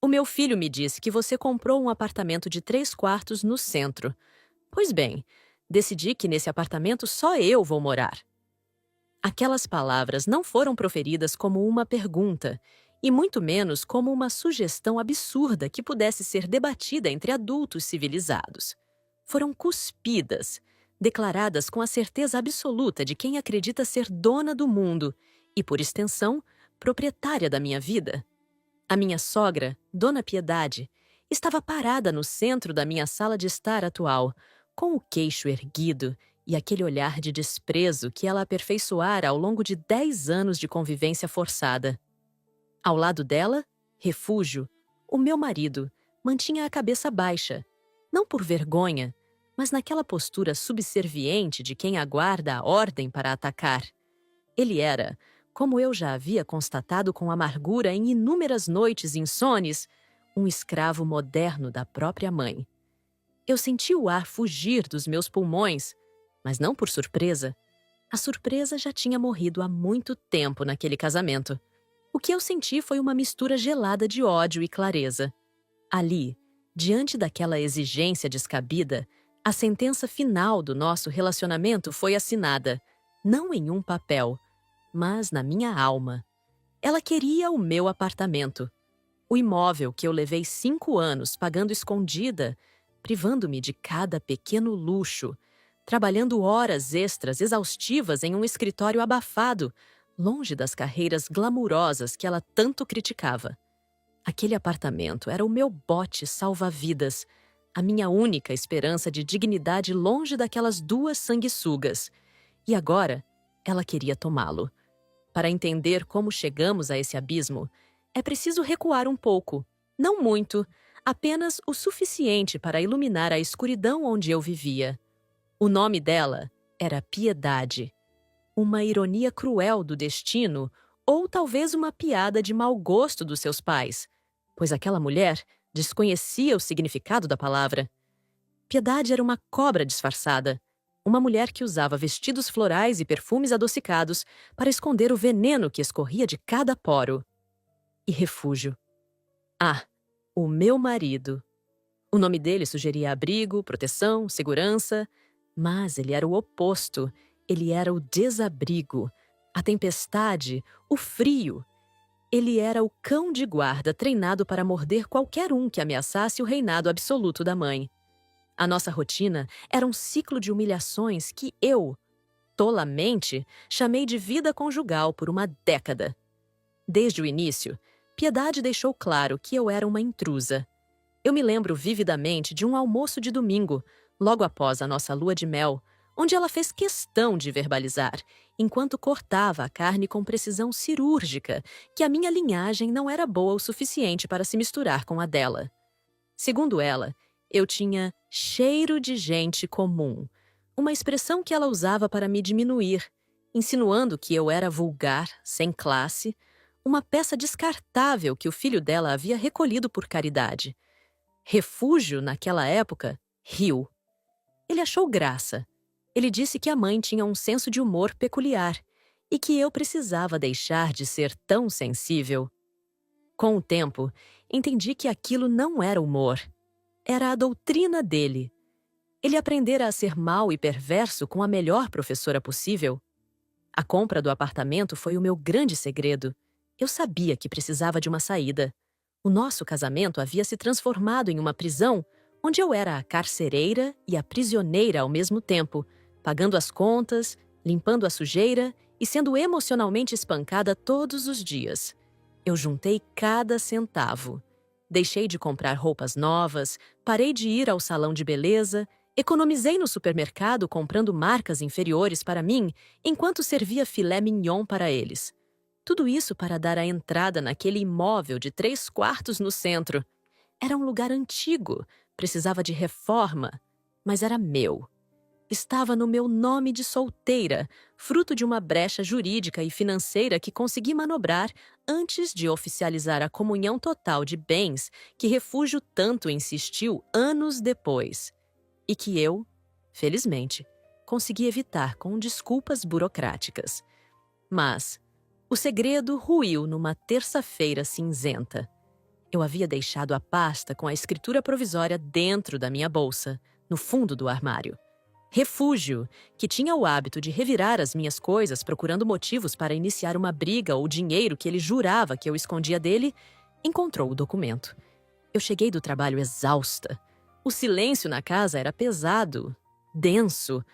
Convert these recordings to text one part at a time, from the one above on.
O meu filho me disse que você comprou um apartamento de 3 quartos no centro. Pois bem, decidi que nesse apartamento só eu vou morar. Aquelas palavras não foram proferidas como uma pergunta, e muito menos como uma sugestão absurda que pudesse ser debatida entre adultos civilizados. Foram cuspidas, declaradas com a certeza absoluta de quem acredita ser dona do mundo e, por extensão, proprietária da minha vida. A minha sogra, Dona Piedade, estava parada no centro da minha sala de estar atual, com o queixo erguido e aquele olhar de desprezo que ela aperfeiçoara ao longo de 10 anos de convivência forçada. Ao lado dela, Refúgio, o meu marido, mantinha a cabeça baixa, não por vergonha, mas naquela postura subserviente de quem aguarda a ordem para atacar. Ele era, como eu já havia constatado com amargura em inúmeras noites insones, um escravo moderno da própria mãe. Eu senti o ar fugir dos meus pulmões, mas não por surpresa. A surpresa já tinha morrido há muito tempo naquele casamento. O que eu senti foi uma mistura gelada de ódio e clareza. Ali, diante daquela exigência descabida, a sentença final do nosso relacionamento foi assinada, não em um papel, mas na minha alma. Ela queria o meu apartamento. O imóvel que eu levei 5 anos pagando escondida, privando-me de cada pequeno luxo, trabalhando horas extras exaustivas em um escritório abafado, longe das carreiras glamurosas que ela tanto criticava. Aquele apartamento era o meu bote salva-vidas, a minha única esperança de dignidade longe daquelas 2 sanguessugas. E agora, ela queria tomá-lo. Para entender como chegamos a esse abismo, é preciso recuar um pouco, não muito, apenas o suficiente para iluminar a escuridão onde eu vivia. O nome dela era Piedade. Uma ironia cruel do destino ou talvez uma piada de mau gosto dos seus pais, pois aquela mulher desconhecia o significado da palavra. Piedade era uma cobra disfarçada, uma mulher que usava vestidos florais e perfumes adocicados para esconder o veneno que escorria de cada poro. E Refúgio. Ah, o meu marido. O nome dele sugeria abrigo, proteção, segurança, mas ele era o oposto. Ele era o desabrigo, a tempestade, o frio. Ele era o cão de guarda treinado para morder qualquer um que ameaçasse o reinado absoluto da mãe. A nossa rotina era um ciclo de humilhações que eu, tolamente, chamei de vida conjugal por uma década. Desde o início, Piedade deixou claro que eu era uma intrusa. Eu me lembro vividamente de um almoço de domingo, logo após a nossa lua de mel, onde ela fez questão de verbalizar, enquanto cortava a carne com precisão cirúrgica, que a minha linhagem não era boa o suficiente para se misturar com a dela. Segundo ela, eu tinha cheiro de gente comum, uma expressão que ela usava para me diminuir, insinuando que eu era vulgar, sem classe, uma peça descartável que o filho dela havia recolhido por caridade. Refúgio, naquela época, riu. Ele achou graça. Ele disse que a mãe tinha um senso de humor peculiar e que eu precisava deixar de ser tão sensível. Com o tempo, entendi que aquilo não era humor. Era a doutrina dele. Ele aprendera a ser mau e perverso com a melhor professora possível. A compra do apartamento foi o meu grande segredo. Eu sabia que precisava de uma saída. O nosso casamento havia se transformado em uma prisão onde eu era a carcereira e a prisioneira ao mesmo tempo, pagando as contas, limpando a sujeira e sendo emocionalmente espancada todos os dias. Eu juntei cada centavo. Deixei de comprar roupas novas, parei de ir ao salão de beleza, economizei no supermercado comprando marcas inferiores para mim, enquanto servia filé mignon para eles. Tudo isso para dar a entrada naquele imóvel de 3 quartos no centro. Era um lugar antigo, precisava de reforma, mas era meu. Estava no meu nome de solteira, fruto de uma brecha jurídica e financeira que consegui manobrar antes de oficializar a comunhão total de bens que Refúgio tanto insistiu anos depois. E que eu, felizmente, consegui evitar com desculpas burocráticas. Mas o segredo ruiu numa terça-feira cinzenta. Eu havia deixado a pasta com a escritura provisória dentro da minha bolsa, no fundo do armário. Refúgio, que tinha o hábito de revirar as minhas coisas procurando motivos para iniciar uma briga ou dinheiro que ele jurava que eu escondia dele, encontrou o documento. Eu cheguei do trabalho exausta. O silêncio na casa era pesado, denso.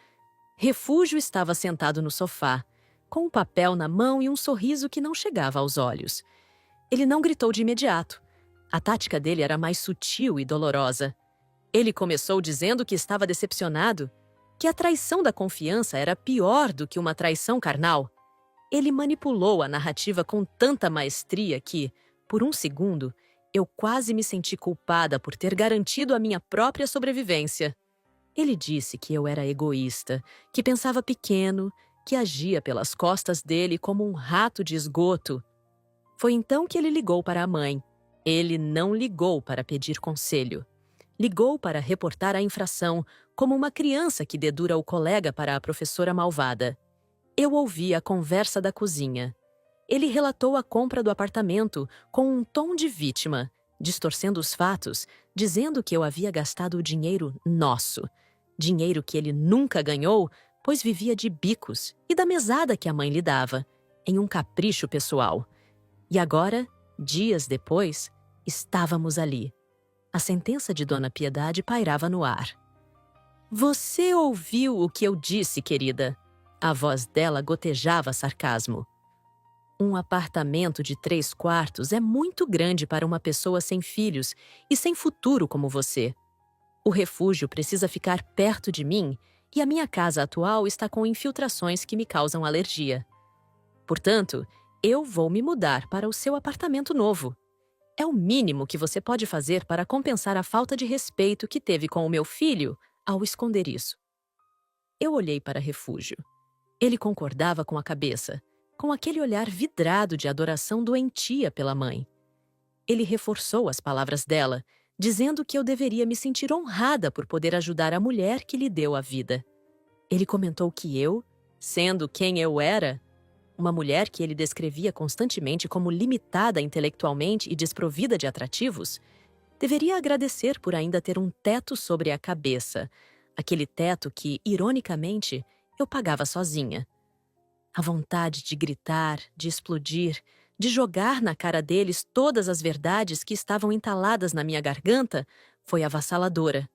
Refúgio estava sentado no sofá, com um papel na mão e um sorriso que não chegava aos olhos. Ele não gritou de imediato. A tática dele era mais sutil e dolorosa. Ele começou dizendo que estava decepcionado, que a traição da confiança era pior do que uma traição carnal. Ele manipulou a narrativa com tanta maestria que, por um segundo, eu quase me senti culpada por ter garantido a minha própria sobrevivência. Ele disse que eu era egoísta, que pensava pequeno, que agia pelas costas dele como um rato de esgoto. Foi então que ele ligou para a mãe. Ele não ligou para pedir conselho. Ligou para reportar a infração, como uma criança que dedura o colega para a professora malvada. Eu ouvi a conversa da cozinha. Ele relatou a compra do apartamento com um tom de vítima, distorcendo os fatos, dizendo que eu havia gastado o dinheiro nosso. Dinheiro que ele nunca ganhou, pois vivia de bicos e da mesada que a mãe lhe dava, em um capricho pessoal. E agora, dias depois, estávamos ali. A sentença de Dona Piedade pairava no ar. Você ouviu o que eu disse, querida? A voz dela gotejava sarcasmo. Um apartamento de 3 quartos é muito grande para uma pessoa sem filhos e sem futuro como você. O refúgio precisa ficar perto de mim e a minha casa atual está com infiltrações que me causam alergia. Portanto, eu vou me mudar para o seu apartamento novo. É o mínimo que você pode fazer para compensar a falta de respeito que teve com o meu filho ao esconder isso. Eu olhei para Refúgio. Ele concordava com a cabeça, com aquele olhar vidrado de adoração doentia pela mãe. Ele reforçou as palavras dela, dizendo que eu deveria me sentir honrada por poder ajudar a mulher que lhe deu a vida. Ele comentou que eu, sendo quem eu era, uma mulher que ele descrevia constantemente como limitada intelectualmente e desprovida de atrativos, deveria agradecer por ainda ter um teto sobre a cabeça, aquele teto que, ironicamente, eu pagava sozinha. A vontade de gritar, de explodir, de jogar na cara deles todas as verdades que estavam entaladas na minha garganta foi avassaladora.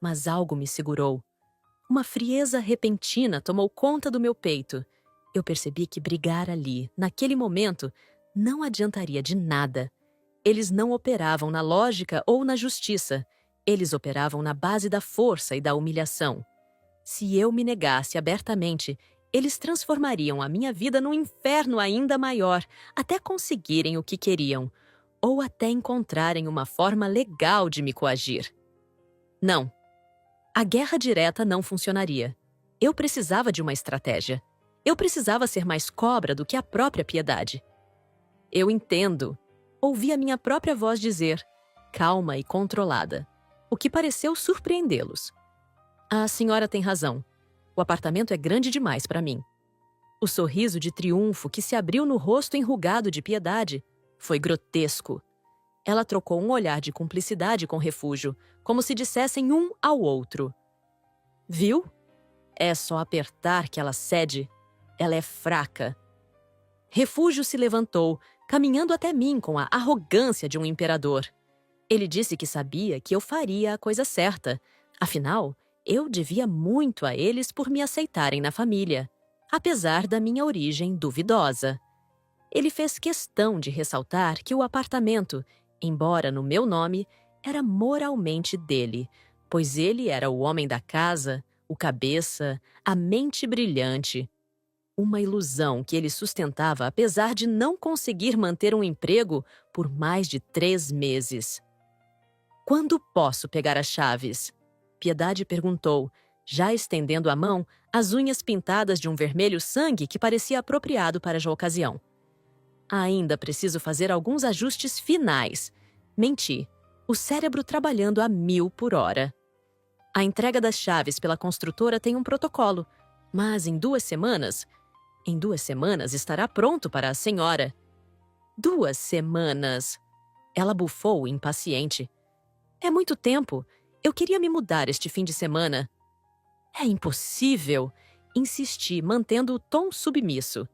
Mas algo me segurou. Uma frieza repentina tomou conta do meu peito. Eu percebi que brigar ali, naquele momento, não adiantaria de nada. Eles não operavam na lógica ou na justiça. Eles operavam na base da força e da humilhação. Se eu me negasse abertamente, eles transformariam a minha vida num inferno ainda maior, até conseguirem o que queriam, ou até encontrarem uma forma legal de me coagir. Não. A guerra direta não funcionaria. Eu precisava de uma estratégia. Eu precisava ser mais cobra do que a própria Piedade. Eu entendo. Ouvi a minha própria voz dizer, calma e controlada, o que pareceu surpreendê-los. A senhora tem razão. O apartamento é grande demais para mim. O sorriso de triunfo que se abriu no rosto enrugado de Piedade foi grotesco. Ela trocou um olhar de cumplicidade com Refúgio, como se dissessem um ao outro. Viu? É só apertar que ela cede. Ela é fraca. Refúgio se levantou, caminhando até mim com a arrogância de um imperador. Ele disse que sabia que eu faria a coisa certa. Afinal, eu devia muito a eles por me aceitarem na família, apesar da minha origem duvidosa. Ele fez questão de ressaltar que o apartamento, embora no meu nome, era moralmente dele, pois ele era o homem da casa, o cabeça, a mente brilhante. Uma ilusão que ele sustentava apesar de não conseguir manter um emprego por mais de 3 meses. Quando posso pegar as chaves? Piedade perguntou, já estendendo a mão, as unhas pintadas de um vermelho sangue que parecia apropriado para a ocasião. Ainda preciso fazer alguns ajustes finais. Menti. O cérebro trabalhando a 1000 por hora. A entrega das chaves pela construtora tem um protocolo, mas em 2 semanas... Em 2 semanas estará pronto para a senhora. 2 semanas. Ela bufou, impaciente. É muito tempo. Eu queria me mudar este fim de semana. É impossível, insisti, mantendo o tom submisso.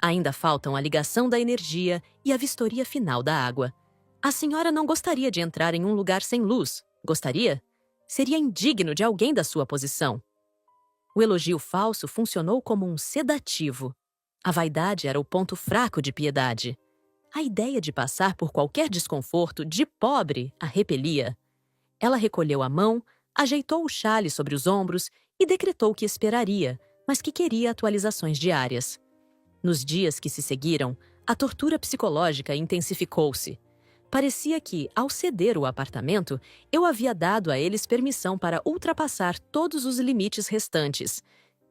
Ainda faltam a ligação da energia e a vistoria final da água. A senhora não gostaria de entrar em um lugar sem luz, gostaria? Seria indigno de alguém da sua posição. O elogio falso funcionou como um sedativo. A vaidade era o ponto fraco de Piedade. A ideia de passar por qualquer desconforto de pobre a repelia. Ela recolheu a mão, ajeitou o xale sobre os ombros e decretou que esperaria, mas que queria atualizações diárias. Nos dias que se seguiram, a tortura psicológica intensificou-se. Parecia que, ao ceder o apartamento, eu havia dado a eles permissão para ultrapassar todos os limites restantes.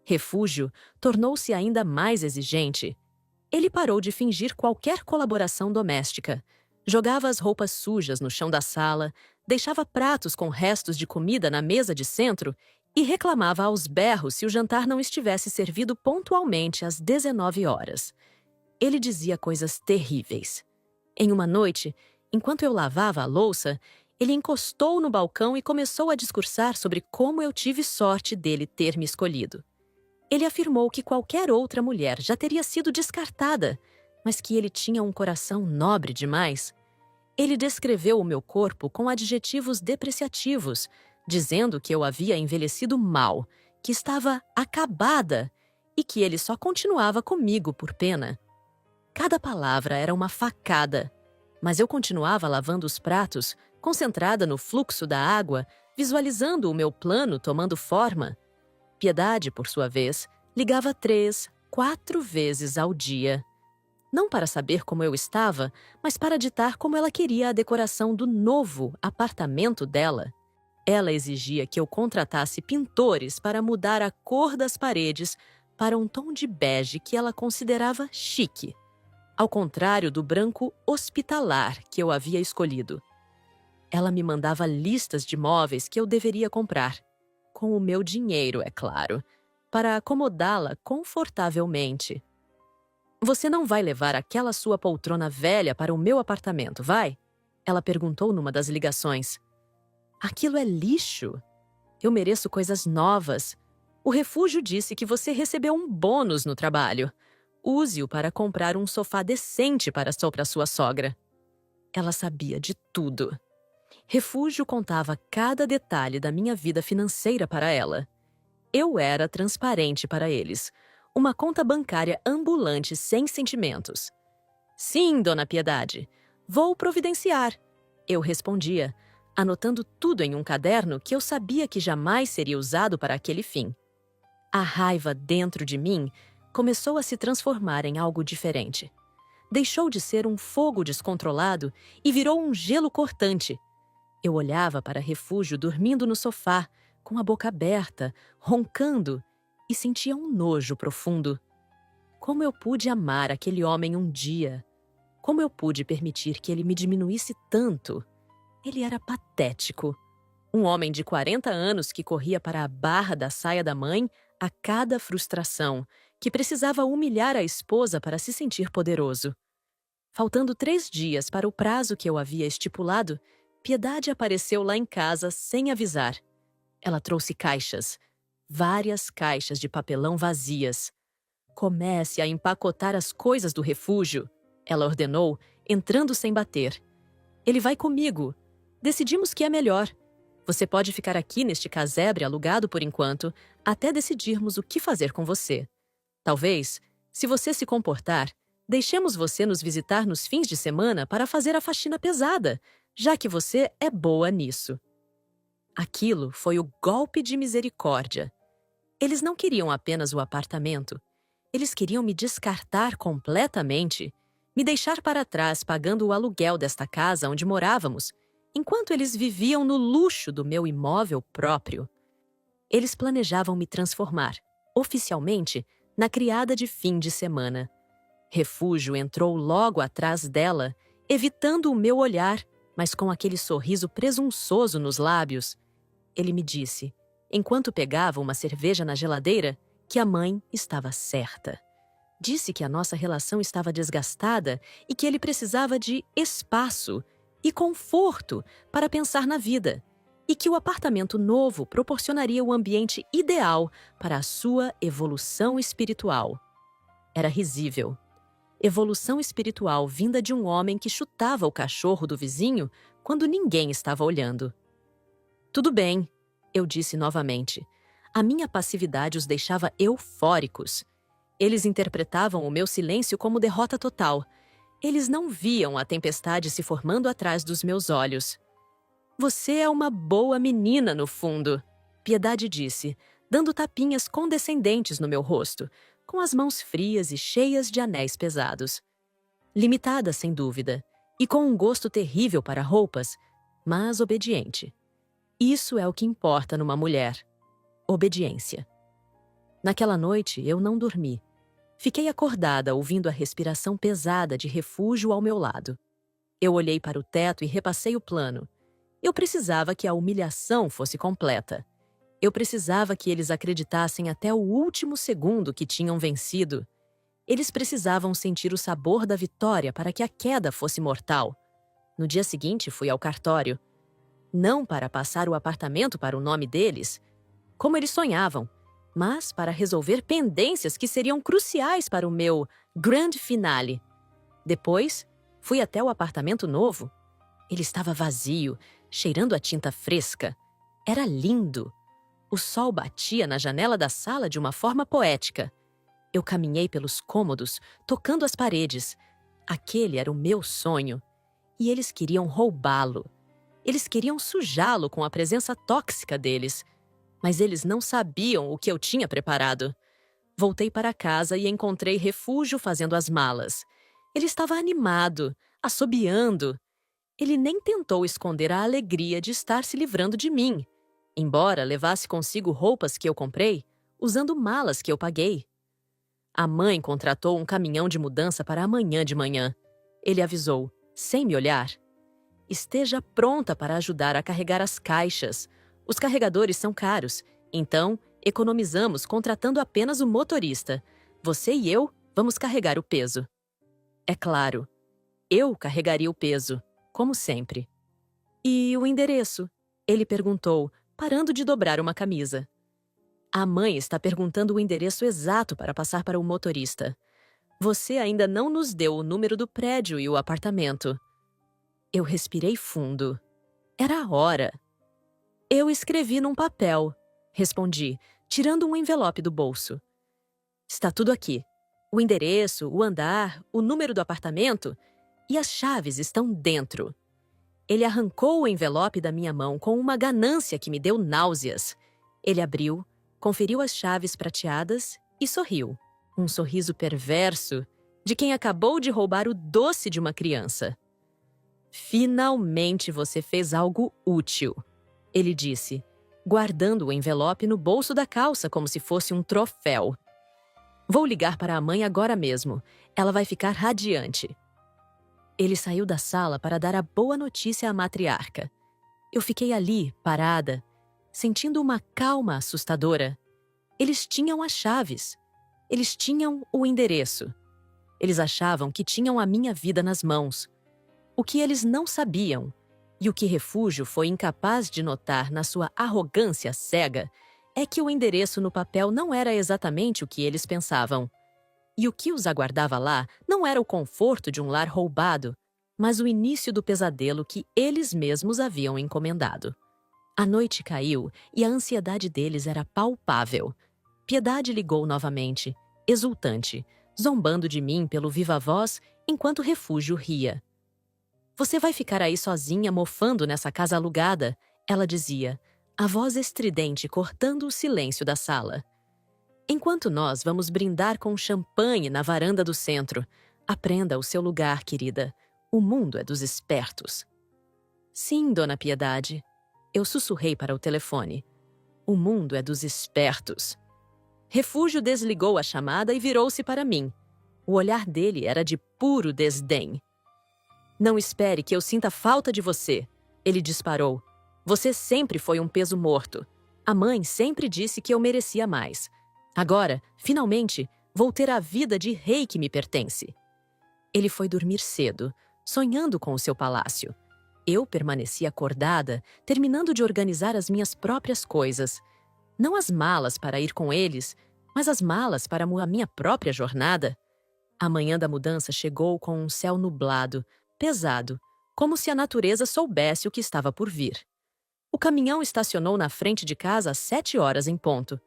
Refúgio tornou-se ainda mais exigente. Ele parou de fingir qualquer colaboração doméstica. Jogava as roupas sujas no chão da sala, deixava pratos com restos de comida na mesa de centro e reclamava aos berros se o jantar não estivesse servido pontualmente às 19 horas. Ele dizia coisas terríveis. Em uma noite, enquanto eu lavava a louça, ele encostou no balcão e começou a discursar sobre como eu tive sorte dele ter me escolhido. Ele afirmou que qualquer outra mulher já teria sido descartada, mas que ele tinha um coração nobre demais. Ele descreveu o meu corpo com adjetivos depreciativos, dizendo que eu havia envelhecido mal, que estava acabada e que ele só continuava comigo por pena. Cada palavra era uma facada, mas eu continuava lavando os pratos, concentrada no fluxo da água, visualizando o meu plano tomando forma. Piedade, por sua vez, ligava 3, 4 vezes ao dia. Não para saber como eu estava, mas para ditar como ela queria a decoração do novo apartamento dela. Ela exigia que eu contratasse pintores para mudar a cor das paredes para um tom de bege que ela considerava chique, ao contrário do branco hospitalar que eu havia escolhido. Ela me mandava listas de móveis que eu deveria comprar, com o meu dinheiro, é claro, para acomodá-la confortavelmente. Você não vai levar aquela sua poltrona velha para o meu apartamento, vai? Ela perguntou numa das ligações. Aquilo é lixo. Eu mereço coisas novas. O refúgio disse que você recebeu um bônus no trabalho. Use-o para comprar um sofá decente para sua sogra. Ela sabia de tudo. Refúgio contava cada detalhe da minha vida financeira para ela. Eu era transparente para eles. Uma conta bancária ambulante sem sentimentos. Sim, dona Piedade, vou providenciar. Eu respondia, anotando tudo em um caderno que eu sabia que jamais seria usado para aquele fim. A raiva dentro de mim começou a se transformar em algo diferente. Deixou de ser um fogo descontrolado e virou um gelo cortante. Eu olhava para Refúgio dormindo no sofá, com a boca aberta, roncando, e sentia um nojo profundo. Como eu pude amar aquele homem um dia? Como eu pude permitir que ele me diminuísse tanto? Ele era patético. Um homem de 40 anos que corria para a barra da saia da mãe a cada frustração, que precisava humilhar a esposa para se sentir poderoso. Faltando 3 dias para o prazo que eu havia estipulado, Piedade apareceu lá em casa sem avisar. Ela trouxe caixas, várias caixas de papelão vazias. Comece a empacotar as coisas do refúgio, ela ordenou, entrando sem bater. Ele vai comigo. Decidimos que é melhor. Você pode ficar aqui neste casebre alugado por enquanto, até decidirmos o que fazer com você. Talvez, se você se comportar, deixemos você nos visitar nos fins de semana para fazer a faxina pesada, já que você é boa nisso. Aquilo foi o golpe de misericórdia. Eles não queriam apenas o apartamento. Eles queriam me descartar completamente, me deixar para trás pagando o aluguel desta casa onde morávamos, enquanto eles viviam no luxo do meu imóvel próprio. Eles planejavam me transformar, oficialmente, na criada de fim de semana. Refúgio entrou logo atrás dela, evitando o meu olhar, mas com aquele sorriso presunçoso nos lábios. Ele me disse, enquanto pegava uma cerveja na geladeira, que a mãe estava certa. Disse que a nossa relação estava desgastada e que ele precisava de espaço e conforto para pensar na vida, e que o apartamento novo proporcionaria o ambiente ideal para a sua evolução espiritual. Era risível. Evolução espiritual vinda de um homem que chutava o cachorro do vizinho quando ninguém estava olhando. Tudo bem, eu disse novamente. A minha passividade os deixava eufóricos. Eles interpretavam o meu silêncio como derrota total. Eles não viam a tempestade se formando atrás dos meus olhos. Você é uma boa menina, no fundo, Piedade disse, dando tapinhas condescendentes no meu rosto, com as mãos frias e cheias de anéis pesados. Limitada, sem dúvida, e com um gosto terrível para roupas, mas obediente. Isso é o que importa numa mulher. Obediência. Naquela noite, eu não dormi. Fiquei acordada ouvindo a respiração pesada de refúgio ao meu lado. Eu olhei para o teto e repassei o plano. Eu precisava que a humilhação fosse completa. Eu precisava que eles acreditassem até o último segundo que tinham vencido. Eles precisavam sentir o sabor da vitória para que a queda fosse mortal. No dia seguinte, fui ao cartório. Não para passar o apartamento para o nome deles, como eles sonhavam, mas para resolver pendências que seriam cruciais para o meu grande finale. Depois, fui até o apartamento novo. Ele estava vazio, cheirando a tinta fresca. Era lindo. O sol batia na janela da sala de uma forma poética. Eu caminhei pelos cômodos, tocando as paredes. Aquele era o meu sonho. E eles queriam roubá-lo. Eles queriam sujá-lo com a presença tóxica deles. Mas eles não sabiam o que eu tinha preparado. Voltei para casa e encontrei refúgio fazendo as malas. Ele estava animado, assobiando. Ele nem tentou esconder a alegria de estar se livrando de mim, embora levasse consigo roupas que eu comprei, usando malas que eu paguei. A mãe contratou um caminhão de mudança para amanhã de manhã. Ele avisou, sem me olhar. Esteja pronta para ajudar a carregar as caixas. Os carregadores são caros, então economizamos contratando apenas o motorista. Você e eu vamos carregar o peso. É claro, eu carregaria o peso, como sempre. E o endereço? Ele perguntou, parando de dobrar uma camisa. A mãe está perguntando o endereço exato para passar para o motorista. Você ainda não nos deu o número do prédio e o apartamento. Eu respirei fundo. Era a hora. Eu escrevi num papel, respondi, tirando um envelope do bolso. Está tudo aqui. O endereço, o andar, o número do apartamento e as chaves estão dentro. Ele arrancou o envelope da minha mão com uma ganância que me deu náuseas. Ele abriu, conferiu as chaves prateadas e sorriu. Um sorriso perverso de quem acabou de roubar o doce de uma criança. Finalmente você fez algo útil, ele disse, guardando o envelope no bolso da calça como se fosse um troféu. Vou ligar para a mãe agora mesmo. Ela vai ficar radiante. Ele saiu da sala para dar a boa notícia à matriarca. Eu fiquei ali, parada, sentindo uma calma assustadora. Eles tinham as chaves. Eles tinham o endereço. Eles achavam que tinham a minha vida nas mãos. O que eles não sabiam, e o que Refúgio foi incapaz de notar na sua arrogância cega, é que o endereço no papel não era exatamente o que eles pensavam. E o que os aguardava lá não era o conforto de um lar roubado, mas o início do pesadelo que eles mesmos haviam encomendado. A noite caiu e a ansiedade deles era palpável. Piedade ligou novamente, exultante, zombando de mim pelo viva-voz enquanto Refúgio ria. Você vai ficar aí sozinha mofando nessa casa alugada, ela dizia, a voz estridente cortando o silêncio da sala. Enquanto nós vamos brindar com champanhe na varanda do centro, aprenda o seu lugar, querida. O mundo é dos espertos. Sim, Dona Piedade. Eu sussurrei para o telefone. O mundo é dos espertos. Refúgio desligou a chamada e virou-se para mim. O olhar dele era de puro desdém. Não espere que eu sinta falta de você, ele disparou. Você sempre foi um peso morto. A mãe sempre disse que eu merecia mais. Agora, finalmente, vou ter a vida de rei que me pertence. Ele foi dormir cedo, sonhando com o seu palácio. Eu permaneci acordada, terminando de organizar as minhas próprias coisas. Não as malas para ir com eles, mas as malas para a minha própria jornada. A manhã da mudança chegou com um céu nublado, pesado, como se a natureza soubesse o que estava por vir. O caminhão estacionou na frente de casa às 7 horas em ponto.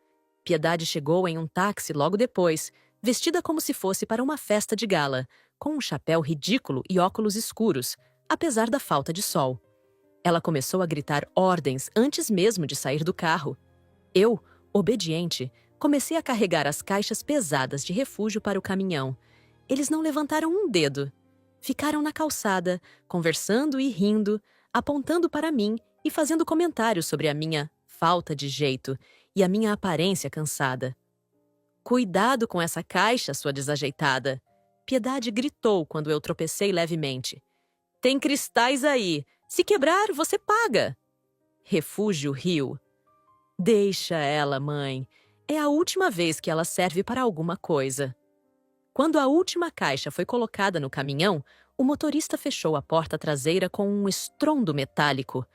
Piedade chegou em um táxi logo depois, vestida como se fosse para uma festa de gala, com um chapéu ridículo e óculos escuros, apesar da falta de sol. Ela começou a gritar ordens antes mesmo de sair do carro. Eu, obediente, comecei a carregar as caixas pesadas de refúgio para o caminhão. Eles não levantaram um dedo. Ficaram na calçada, conversando e rindo, apontando para mim e fazendo comentários sobre a minha falta de jeito e a minha aparência cansada. "Cuidado com essa caixa, sua desajeitada!" Piedade gritou quando eu tropecei levemente. "Tem cristais aí! Se quebrar, você paga!" Refúgio riu. "Deixa ela, mãe. É a última vez que ela serve para alguma coisa." Quando a última caixa foi colocada no caminhão, o motorista fechou a porta traseira com um estrondo metálico.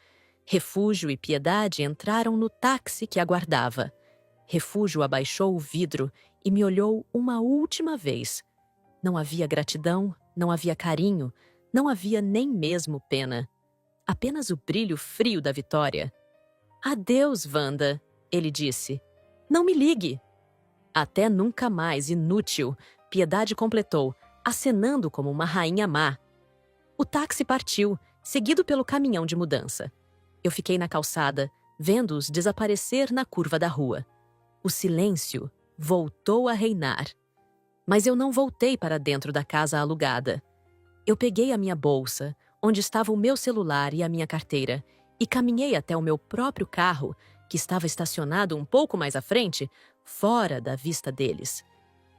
Refúgio e Piedade entraram no táxi que aguardava. Refúgio abaixou o vidro e me olhou uma última vez. Não havia gratidão, não havia carinho, não havia nem mesmo pena. Apenas o brilho frio da vitória. "Adeus, Wanda", ele disse. "Não me ligue." "Até nunca mais, inútil", Piedade completou, acenando como uma rainha má. O táxi partiu, seguido pelo caminhão de mudança. Eu fiquei na calçada, vendo-os desaparecer na curva da rua. O silêncio voltou a reinar. Mas eu não voltei para dentro da casa alugada. Eu peguei a minha bolsa, onde estava o meu celular e a minha carteira, e caminhei até o meu próprio carro, que estava estacionado um pouco mais à frente, fora da vista deles.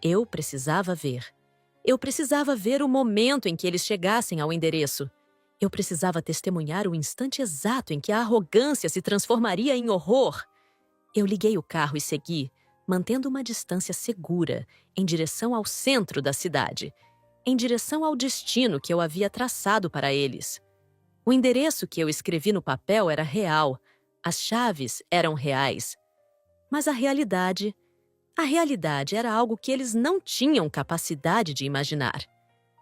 Eu precisava ver. Eu precisava ver o momento em que eles chegassem ao endereço. Eu precisava testemunhar o instante exato em que a arrogância se transformaria em horror. Eu liguei o carro e segui, mantendo uma distância segura, em direção ao centro da cidade, em direção ao destino que eu havia traçado para eles. O endereço que eu escrevi no papel era real, as chaves eram reais. Mas a realidade era algo que eles não tinham capacidade de imaginar.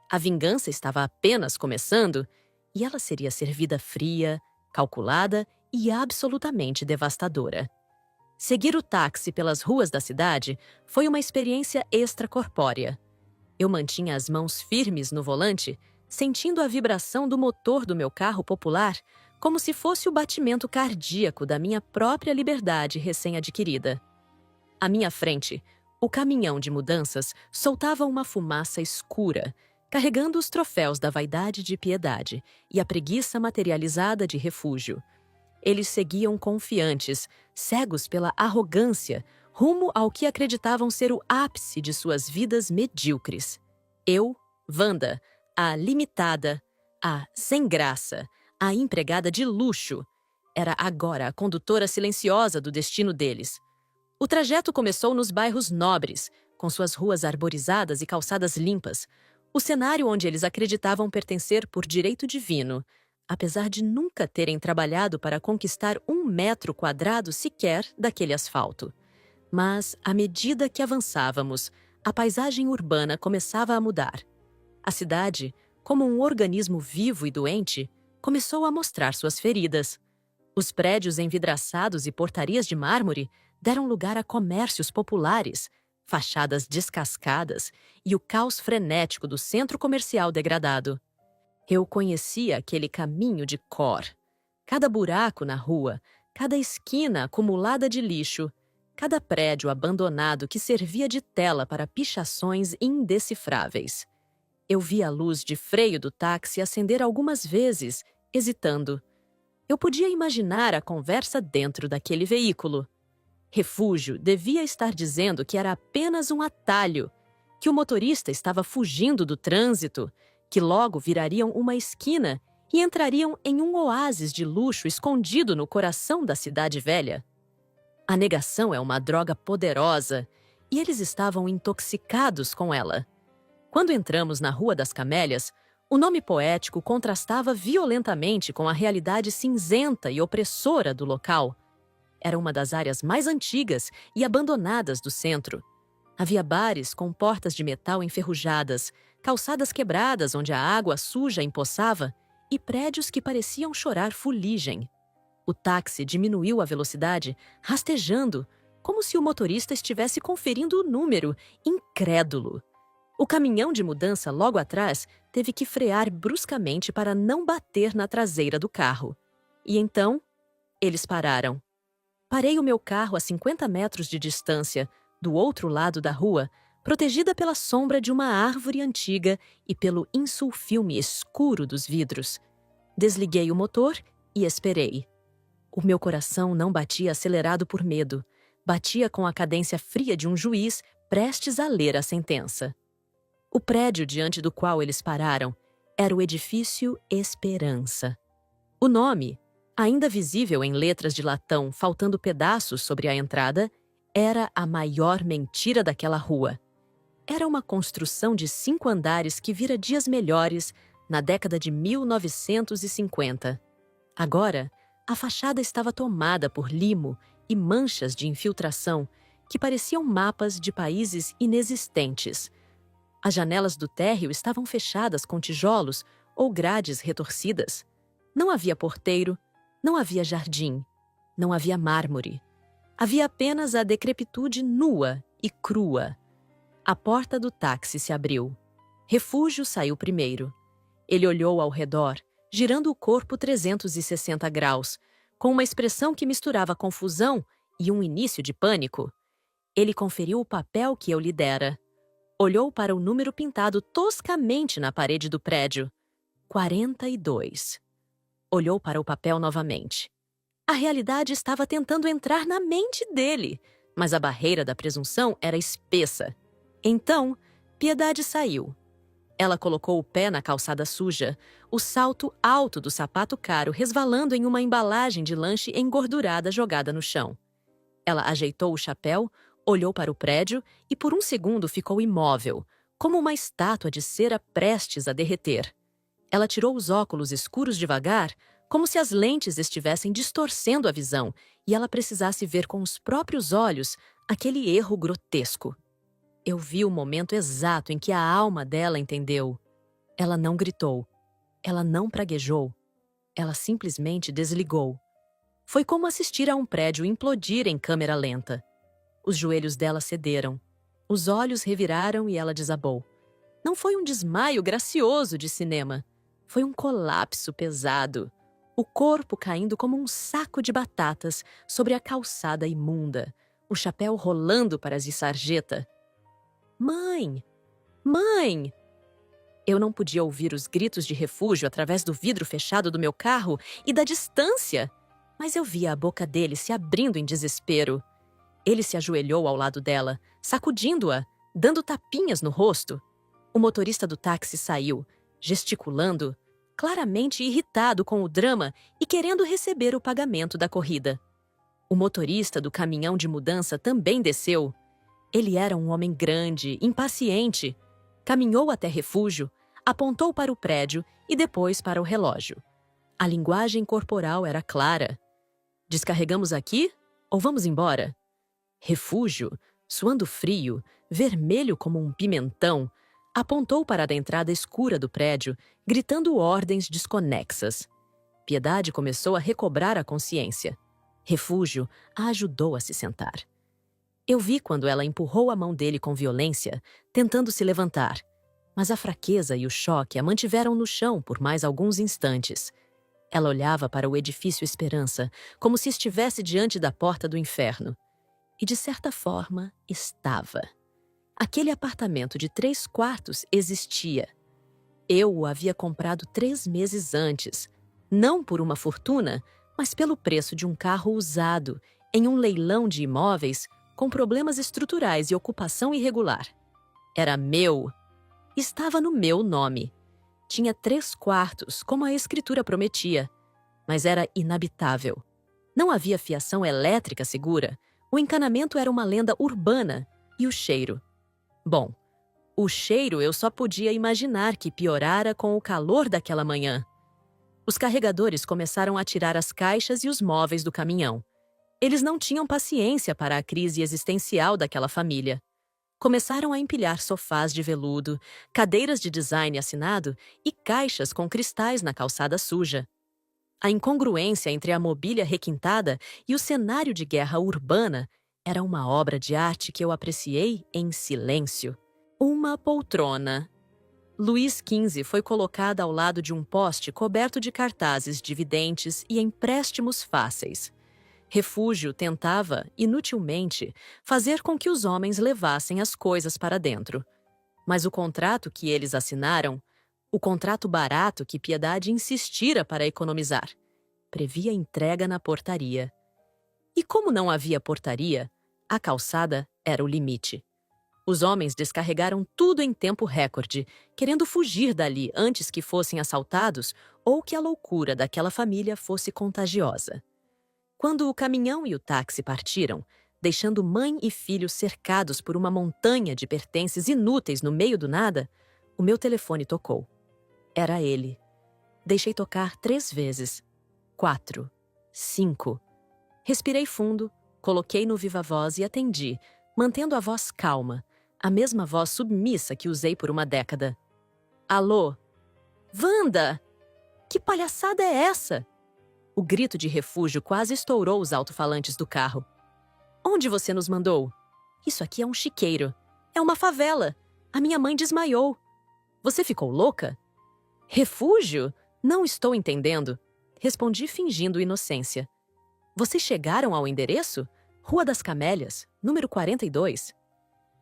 A vingança estava apenas começando e ela seria servida fria, calculada e absolutamente devastadora. Seguir o táxi pelas ruas da cidade foi uma experiência extracorpórea. Eu mantinha as mãos firmes no volante, sentindo a vibração do motor do meu carro popular como se fosse o batimento cardíaco da minha própria liberdade recém-adquirida. À minha frente, o caminhão de mudanças soltava uma fumaça escura, carregando os troféus da vaidade de Piedade e a preguiça materializada de Refúgio. Eles seguiam confiantes, cegos pela arrogância, rumo ao que acreditavam ser o ápice de suas vidas medíocres. Eu, Wanda, a limitada, a sem graça, a empregada de luxo, era agora a condutora silenciosa do destino deles. O trajeto começou nos bairros nobres, com suas ruas arborizadas e calçadas limpas, o cenário onde eles acreditavam pertencer por direito divino, apesar de nunca terem trabalhado para conquistar 1 metro quadrado sequer daquele asfalto. Mas, à medida que avançávamos, a paisagem urbana começava a mudar. A cidade, como um organismo vivo e doente, começou a mostrar suas feridas. Os prédios envidraçados e portarias de mármore deram lugar a comércios populares, fachadas descascadas e o caos frenético do centro comercial degradado. Eu conhecia aquele caminho de cor. Cada buraco na rua, cada esquina acumulada de lixo, cada prédio abandonado que servia de tela para pichações indecifráveis. Eu vi a luz de freio do táxi acender algumas vezes, hesitando. Eu podia imaginar a conversa dentro daquele veículo. Refúgio devia estar dizendo que era apenas um atalho, que o motorista estava fugindo do trânsito, que logo virariam uma esquina e entrariam em um oásis de luxo escondido no coração da cidade velha. A negação é uma droga poderosa e eles estavam intoxicados com ela. Quando entramos na Rua das Camélias, O nome poético contrastava violentamente com a realidade cinzenta e opressora do local. Era uma das áreas mais antigas e abandonadas do centro. Havia bares com portas de metal enferrujadas, calçadas quebradas onde a água suja empoçava e prédios que pareciam chorar fuligem. O táxi diminuiu a velocidade, rastejando, como se o motorista estivesse conferindo o número, incrédulo. O caminhão de mudança logo atrás teve que frear bruscamente para não bater na traseira do carro. E então, eles pararam. Parei o meu carro a 50 metros de distância, do outro lado da rua, protegida pela sombra de uma árvore antiga e pelo insulfilme escuro dos vidros. Desliguei o motor e esperei. O meu coração não batia acelerado por medo. Batia com a cadência fria de um juiz prestes a ler a sentença. O prédio diante do qual eles pararam era o edifício Esperança. O nome, ainda visível em letras de latão faltando pedaços sobre a entrada, era a maior mentira daquela rua. Era uma construção de 5 andares que vira dias melhores na década de 1950. Agora, a fachada estava tomada por limo e manchas de infiltração que pareciam mapas de países inexistentes. As janelas do térreo estavam fechadas com tijolos ou grades retorcidas. Não havia porteiro, não havia jardim, não havia mármore. Havia apenas a decrepitude nua e crua. A porta do táxi se abriu. Refúgio saiu primeiro. Ele olhou ao redor, girando o corpo 360 graus, com uma expressão que misturava confusão e um início de pânico. Ele conferiu o papel que eu lhe dera. Olhou para o número pintado toscamente na parede do prédio. 42. Olhou para o papel novamente. A realidade estava tentando entrar na mente dele, mas a barreira da presunção era espessa. Então, Piedade saiu. Ela colocou o pé na calçada suja, o salto alto do sapato caro resvalando em uma embalagem de lanche engordurada jogada no chão. Ela ajeitou o chapéu, olhou para o prédio e por um segundo ficou imóvel, como uma estátua de cera prestes a derreter. Ela tirou os óculos escuros devagar, como se as lentes estivessem distorcendo a visão e ela precisasse ver com os próprios olhos aquele erro grotesco. Eu vi o momento exato em que a alma dela entendeu. Ela não gritou. Ela não praguejou. Ela simplesmente desligou. Foi como assistir a um prédio implodir em câmera lenta. Os joelhos dela cederam. Os olhos reviraram e ela desabou. Não foi um desmaio gracioso de cinema. Foi um colapso pesado. O corpo caindo como um saco de batatas sobre a calçada imunda. O chapéu rolando para de sarjeta. Mãe! Mãe! Eu não podia ouvir os gritos de refúgio através do vidro fechado do meu carro e da distância, mas eu via a boca dele se abrindo em desespero. Ele se ajoelhou ao lado dela, sacudindo-a, dando tapinhas no rosto. O motorista do táxi saiu, gesticulando, claramente irritado com o drama e querendo receber o pagamento da corrida. O motorista do caminhão de mudança também desceu. Ele era um homem grande, impaciente. Caminhou até refúgio, apontou para o prédio e depois para o relógio. A linguagem corporal era clara. Descarregamos aqui ou vamos embora? Refúgio, suando frio, vermelho como um pimentão, apontou para a entrada escura do prédio, gritando ordens desconexas. Piedade começou a recobrar a consciência. Refúgio a ajudou a se sentar. Eu vi quando ela empurrou a mão dele com violência, tentando se levantar. Mas a fraqueza e o choque a mantiveram no chão por mais alguns instantes. Ela olhava para o edifício Esperança, como se estivesse diante da porta do inferno. E, de certa forma, estava. Aquele apartamento de 3 quartos existia. Eu o havia comprado 3 meses antes, não por uma fortuna, mas pelo preço de um carro usado, em um leilão de imóveis com problemas estruturais e ocupação irregular. Era meu. Estava no meu nome. Tinha 3 quartos, como a escritura prometia, mas era inabitável. Não havia fiação elétrica segura, o encanamento era uma lenda urbana e o cheiro. Bom, O cheiro eu só podia imaginar que piorara com o calor daquela manhã. Os carregadores começaram a tirar as caixas e os móveis do caminhão. Eles não tinham paciência para a crise existencial daquela família. Começaram a empilhar sofás de veludo, cadeiras de design assinado e caixas com cristais na calçada suja. A incongruência entre a mobília requintada e o cenário de guerra urbana era uma obra de arte que eu apreciei em silêncio. Uma poltrona. Luís XV foi colocada ao lado de um poste coberto de cartazes dividentes e empréstimos fáceis. Refúgio tentava, inutilmente, fazer com que os homens levassem as coisas para dentro. Mas o contrato que eles assinaram, o contrato barato que Piedade insistira para economizar, previa entrega na portaria. E como não havia portaria, a calçada era o limite. Os homens descarregaram tudo em tempo recorde, querendo fugir dali antes que fossem assaltados ou que a loucura daquela família fosse contagiosa. Quando o caminhão e o táxi partiram, deixando mãe e filho cercados por uma montanha de pertences inúteis no meio do nada, o meu telefone tocou. Era ele. Deixei tocar 3 vezes. 4. 5. Respirei fundo, coloquei no viva-voz e atendi, mantendo a voz calma, a mesma voz submissa que usei por uma década. Alô? Wanda! Que palhaçada é essa? O grito de refúgio quase estourou os alto-falantes do carro. Onde você nos mandou? Isso aqui é um chiqueiro. É uma favela. A minha mãe desmaiou. Você ficou louca? Refúgio? Não estou entendendo. Respondi fingindo inocência. Vocês chegaram ao endereço? Rua das Camélias, número 42.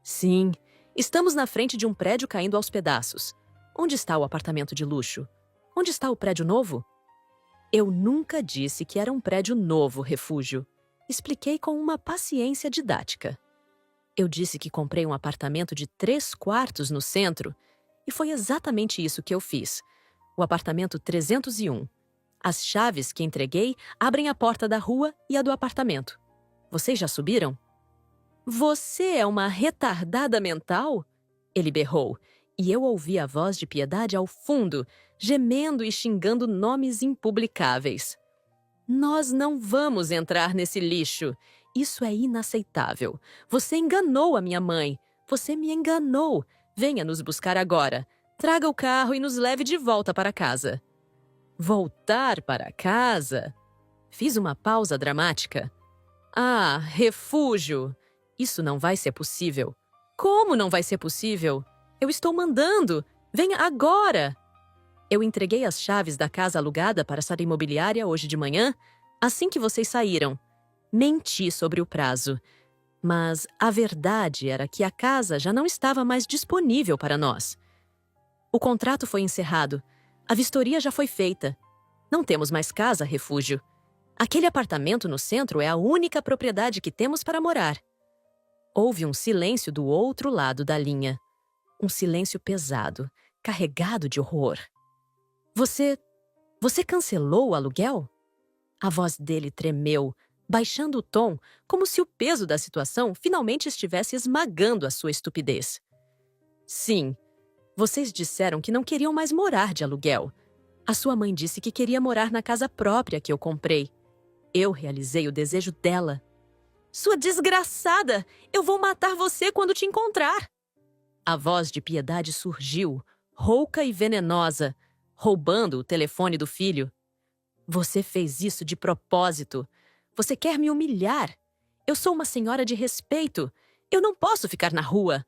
Sim, estamos na frente de um prédio caindo aos pedaços. Onde está o apartamento de luxo? Onde está o prédio novo? Eu nunca disse que era um prédio novo, Refúgio. Expliquei com uma paciência didática. Eu disse que comprei um apartamento de 3 quartos no centro e foi exatamente isso que eu fiz. O apartamento 301. As chaves que entreguei abrem a porta da rua e a do apartamento. Vocês já subiram? Você é uma retardada mental? Ele berrou, e eu ouvi a voz de Piedade ao fundo, gemendo e xingando nomes impublicáveis. Nós não vamos entrar nesse lixo. Isso é inaceitável. Você enganou a minha mãe. Você me enganou. Venha nos buscar agora. Traga o carro e nos leve de volta para casa. Voltar para casa? Fiz uma pausa dramática. Ah, Refúgio! Isso não vai ser possível. Como não vai ser possível? Eu estou mandando! Venha agora! Eu entreguei as chaves da casa alugada para essa imobiliária hoje de manhã, assim que vocês saíram. Menti sobre o prazo. Mas a verdade era que a casa já não estava mais disponível para nós. O contrato foi encerrado. A vistoria já foi feita. Não temos mais casa, Refúgio. Aquele apartamento no centro é a única propriedade que temos para morar. Houve um silêncio do outro lado da linha. Um silêncio pesado, carregado de horror. Você cancelou o aluguel? A voz dele tremeu, baixando o tom, como se o peso da situação finalmente estivesse esmagando a sua estupidez. Sim, vocês disseram que não queriam mais morar de aluguel. A sua mãe disse que queria morar na casa própria que eu comprei. Eu realizei o desejo dela. Sua desgraçada! Eu vou matar você quando te encontrar! A voz de Piedade surgiu, rouca e venenosa, roubando o telefone do filho. Você fez isso de propósito. Você quer me humilhar. Eu sou uma senhora de respeito. Eu não posso ficar na rua.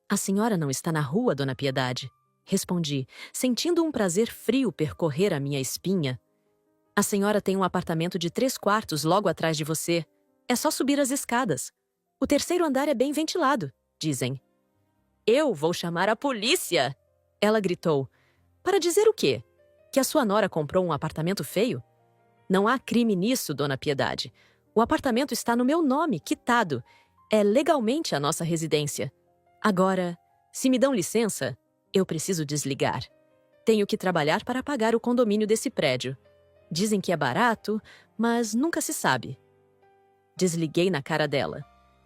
A senhora não está na rua, Dona Piedade. Respondi, sentindo um prazer frio percorrer a minha espinha. A senhora tem um apartamento de 3 quartos logo atrás de você. É só subir as escadas. O 3º andar é bem ventilado, dizem. Eu vou chamar a polícia! Ela gritou. Para dizer o quê? Que a sua nora comprou um apartamento feio? Não há crime nisso, Dona Piedade. O apartamento está no meu nome, quitado. É legalmente a nossa residência. Agora, se me dão licença, eu preciso desligar. Tenho que trabalhar para pagar o condomínio desse prédio. Dizem que é barato, mas nunca se sabe. Desliguei na cara dela.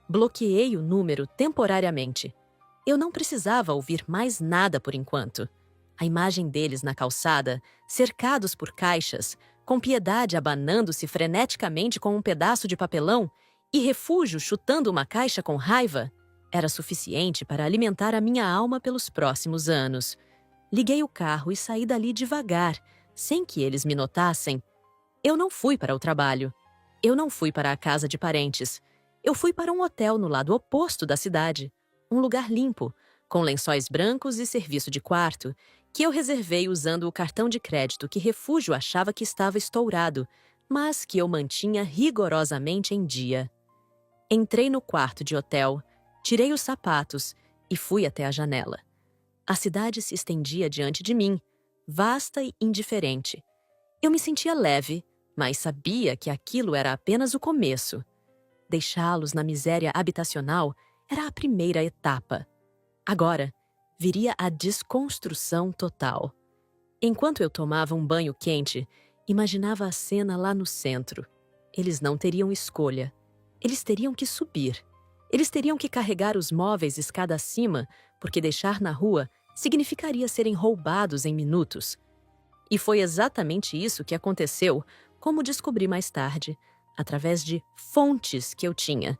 Bloqueei o número temporariamente. Eu não precisava ouvir mais nada por enquanto. A imagem deles na calçada, cercados por caixas, com Piedade abanando-se freneticamente com um pedaço de papelão e Refúgio chutando uma caixa com raiva, era suficiente para alimentar a minha alma pelos próximos anos. Liguei o carro e saí dali devagar, sem que eles me notassem. Eu não fui para o trabalho. Eu não fui para a casa de parentes. Eu fui para um hotel no lado oposto da cidade. Um lugar limpo, com lençóis brancos e serviço de quarto, que eu reservei usando o cartão de crédito que Refúgio achava que estava estourado, mas que eu mantinha rigorosamente em dia. Entrei no quarto de hotel, tirei os sapatos e fui até a janela. A cidade se estendia diante de mim, vasta e indiferente. Eu me sentia leve, mas sabia que aquilo era apenas o começo. Deixá-los na miséria habitacional era a primeira etapa. Agora, viria a desconstrução total. Enquanto eu tomava um banho quente, imaginava a cena lá no centro. Eles não teriam escolha. Eles teriam que subir. Eles teriam que carregar os móveis escada acima, porque deixar na rua significaria serem roubados em minutos. E foi exatamente isso que aconteceu, como descobri mais tarde, através de fontes que eu tinha.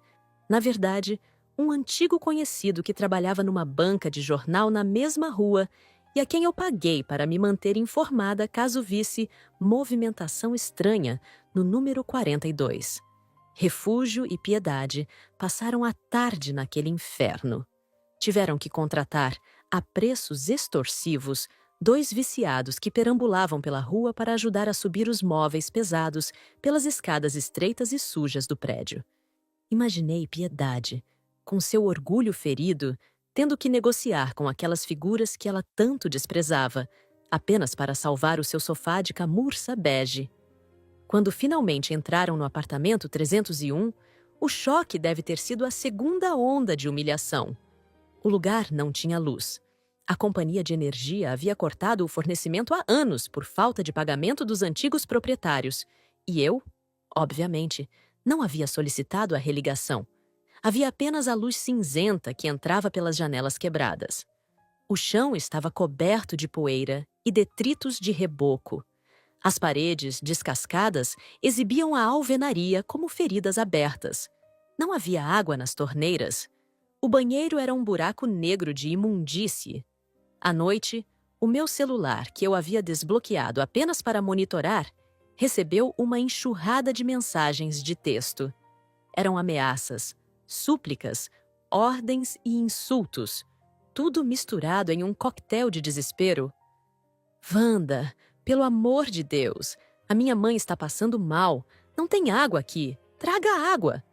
Na verdade, um antigo conhecido que trabalhava numa banca de jornal na mesma rua e a quem eu paguei para me manter informada caso visse movimentação estranha no número 42. Refúgio e Piedade passaram a tarde naquele inferno. Tiveram que contratar, a preços extorsivos, 2 viciados que perambulavam pela rua para ajudar a subir os móveis pesados pelas escadas estreitas e sujas do prédio. Imaginei Piedade, com seu orgulho ferido, tendo que negociar com aquelas figuras que ela tanto desprezava, apenas para salvar o seu sofá de camurça bege. Quando finalmente entraram no apartamento 301, o choque deve ter sido a segunda onda de humilhação. O lugar não tinha luz. A companhia de energia havia cortado o fornecimento há anos por falta de pagamento dos antigos proprietários. E eu, obviamente, não havia solicitado a religação. Havia apenas a luz cinzenta que entrava pelas janelas quebradas. O chão estava coberto de poeira e detritos de reboco. As paredes, descascadas, exibiam a alvenaria como feridas abertas. Não havia água nas torneiras. O banheiro era um buraco negro de imundície. À noite, o meu celular, que eu havia desbloqueado apenas para monitorar, recebeu uma enxurrada de mensagens de texto. Eram ameaças, súplicas, ordens e insultos, tudo misturado em um coquetel de desespero. Wanda, pelo amor de Deus, a minha mãe está passando mal. Não tem água aqui. Traga água.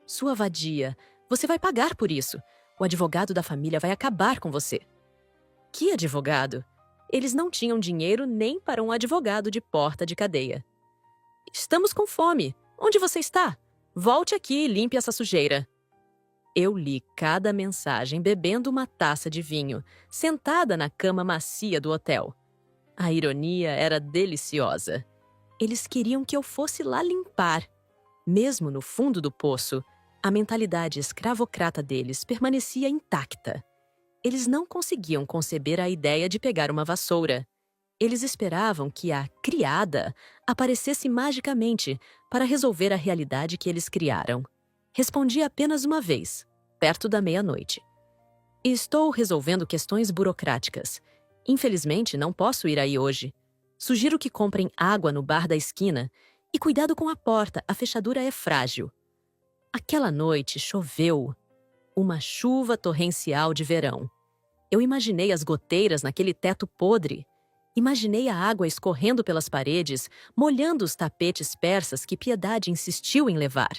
Sua vadia, você vai pagar por isso. O advogado da família vai acabar com você. Que advogado? Eles não tinham dinheiro nem para um advogado de porta de cadeia. Estamos com fome. Onde você está? Volte aqui e limpe essa sujeira. Eu li cada mensagem bebendo uma taça de vinho, sentada na cama macia do hotel. A ironia era deliciosa. Eles queriam que eu fosse lá limpar. Mesmo no fundo do poço, a mentalidade escravocrata deles permanecia intacta. Eles não conseguiam conceber a ideia de pegar uma vassoura. Eles esperavam que a criada aparecesse magicamente para resolver a realidade que eles criaram. Respondi apenas uma vez, perto da meia-noite. Estou resolvendo questões burocráticas. Infelizmente, não posso ir aí hoje. Sugiro que comprem água no bar da esquina e cuidado com a porta, a fechadura é frágil. Aquela noite choveu. Uma chuva torrencial de verão. Eu imaginei as goteiras naquele teto podre. Imaginei a água escorrendo pelas paredes, molhando os tapetes persas que Piedade insistiu em levar.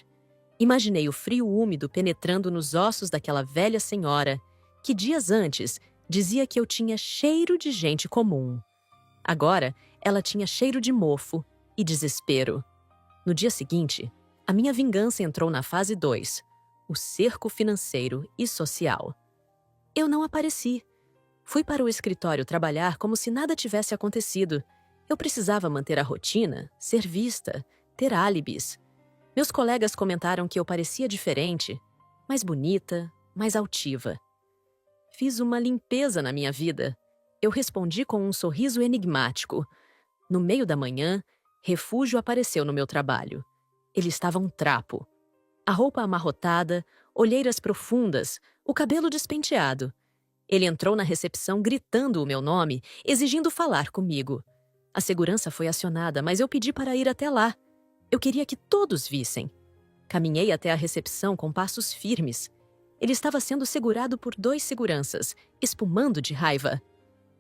Imaginei o frio úmido penetrando nos ossos daquela velha senhora, que dias antes dizia que eu tinha cheiro de gente comum. Agora, ela tinha cheiro de mofo e desespero. No dia seguinte, a minha vingança entrou na fase 2, o cerco financeiro e social. Eu não apareci. Fui para o escritório trabalhar como se nada tivesse acontecido. Eu precisava manter a rotina, ser vista, ter álibis. Meus colegas comentaram que eu parecia diferente, mais bonita, mais altiva. Fiz uma limpeza na minha vida. Eu respondi com um sorriso enigmático. No meio da manhã, Refúgio apareceu no meu trabalho. Ele estava um trapo. A roupa amarrotada, olheiras profundas, o cabelo despenteado. Ele entrou na recepção gritando o meu nome, exigindo falar comigo. A segurança foi acionada, mas eu pedi para ir até lá. Eu queria que todos vissem. Caminhei até a recepção com passos firmes. Ele estava sendo segurado por 2 seguranças, espumando de raiva.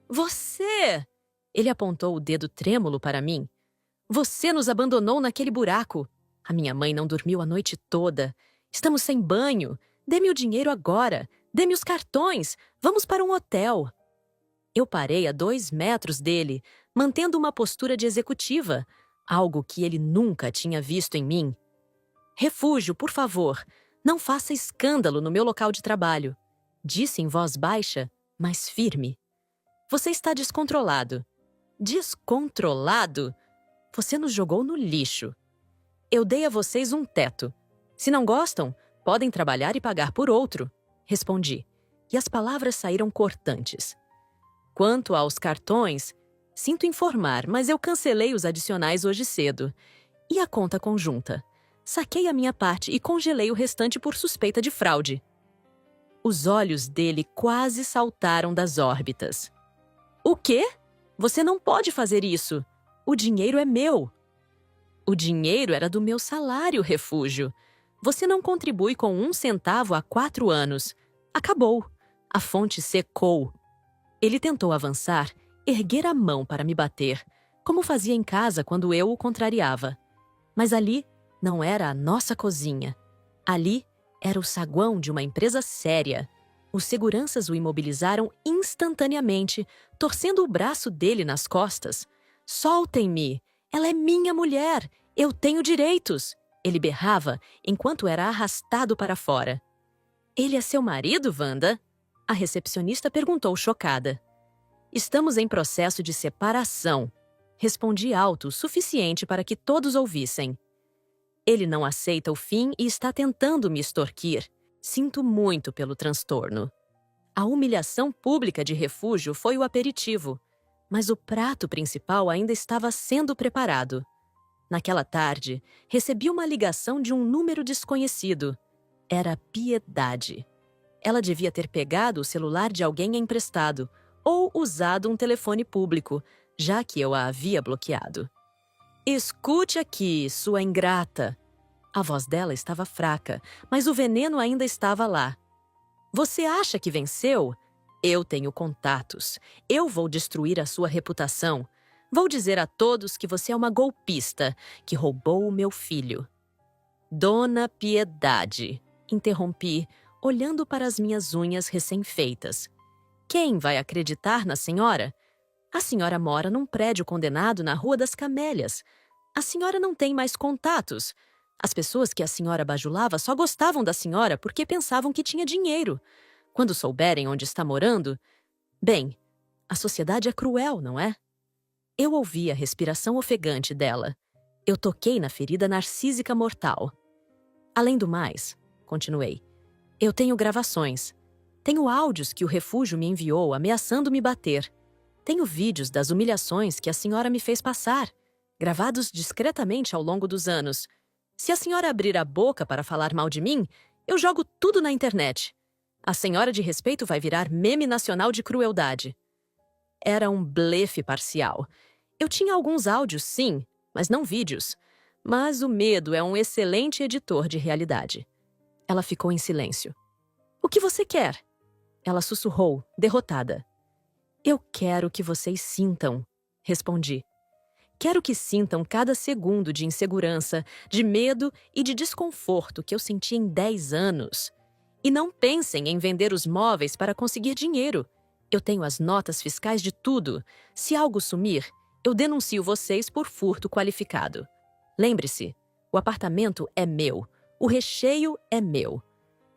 Você! Ele apontou o dedo trêmulo para mim. Você nos abandonou naquele buraco. A minha mãe não dormiu a noite toda. Estamos sem banho. Dê-me o dinheiro agora. Dê-me os cartões. Vamos para um hotel. Eu parei a 2 metros dele, mantendo uma postura de executiva, algo que ele nunca tinha visto em mim. Refúgio, por favor, não faça escândalo no meu local de trabalho, disse em voz baixa, mas firme. Você está descontrolado. Descontrolado? Você nos jogou no lixo. Eu dei a vocês um teto. Se não gostam, podem trabalhar e pagar por outro, respondi, e as palavras saíram cortantes. Quanto aos cartões, sinto informar, mas eu cancelei os adicionais hoje cedo. E a conta conjunta? Saquei a minha parte e congelei o restante por suspeita de fraude. Os olhos dele quase saltaram das órbitas. O quê? Você não pode fazer isso. O dinheiro é meu. O dinheiro era do meu salário, Refúgio. Você não contribui com 1 centavo há 4 anos. Acabou. A fonte secou. Ele tentou avançar, erguer a mão para me bater, como fazia em casa quando eu o contrariava. Mas ali não era a nossa cozinha. Ali era o saguão de uma empresa séria. Os seguranças o imobilizaram instantaneamente, torcendo o braço dele nas costas. Soltem-me! Ela é minha mulher! Eu tenho direitos! Ele berrava enquanto era arrastado para fora. Ele é seu marido, Wanda? A recepcionista perguntou chocada. Estamos em processo de separação. Respondi alto o suficiente para que todos ouvissem. Ele não aceita o fim e está tentando me extorquir. Sinto muito pelo transtorno. A humilhação pública de Refúgio foi o aperitivo, mas o prato principal ainda estava sendo preparado. Naquela tarde, recebi uma ligação de um número desconhecido. Era Piedade. Ela devia ter pegado o celular de alguém emprestado ou usado um telefone público, já que eu a havia bloqueado. Escute aqui, sua ingrata. A voz dela estava fraca, mas o veneno ainda estava lá. Você acha que venceu? Eu tenho contatos. Eu vou destruir a sua reputação. Vou dizer a todos que você é uma golpista, que roubou o meu filho. Dona Piedade, interrompi, olhando para as minhas unhas recém-feitas. Quem vai acreditar na senhora? A senhora mora num prédio condenado na Rua das Camélias. A senhora não tem mais contatos. As pessoas que a senhora bajulava só gostavam da senhora porque pensavam que tinha dinheiro. Quando souberem onde está morando... Bem, a sociedade é cruel, não é? Eu ouvi a respiração ofegante dela. Eu toquei na ferida narcísica mortal. Além do mais, continuei, eu tenho gravações. Tenho áudios que o Refúgio me enviou ameaçando me bater. Tenho vídeos das humilhações que a senhora me fez passar, gravados discretamente ao longo dos anos. Se a senhora abrir a boca para falar mal de mim, eu jogo tudo na internet. A senhora de respeito vai virar meme nacional de crueldade. Era um blefe parcial. Eu tinha alguns áudios, sim, mas não vídeos. Mas o medo é um excelente editor de realidade. Ela ficou em silêncio. O que você quer? Ela sussurrou, derrotada. Eu quero que vocês sintam, respondi. Quero que sintam cada segundo de insegurança, de medo e de desconforto que eu senti em 10 anos. E não pensem em vender os móveis para conseguir dinheiro. Eu tenho as notas fiscais de tudo. Se algo sumir, eu denuncio vocês por furto qualificado. Lembre-se, o apartamento é meu, o recheio é meu.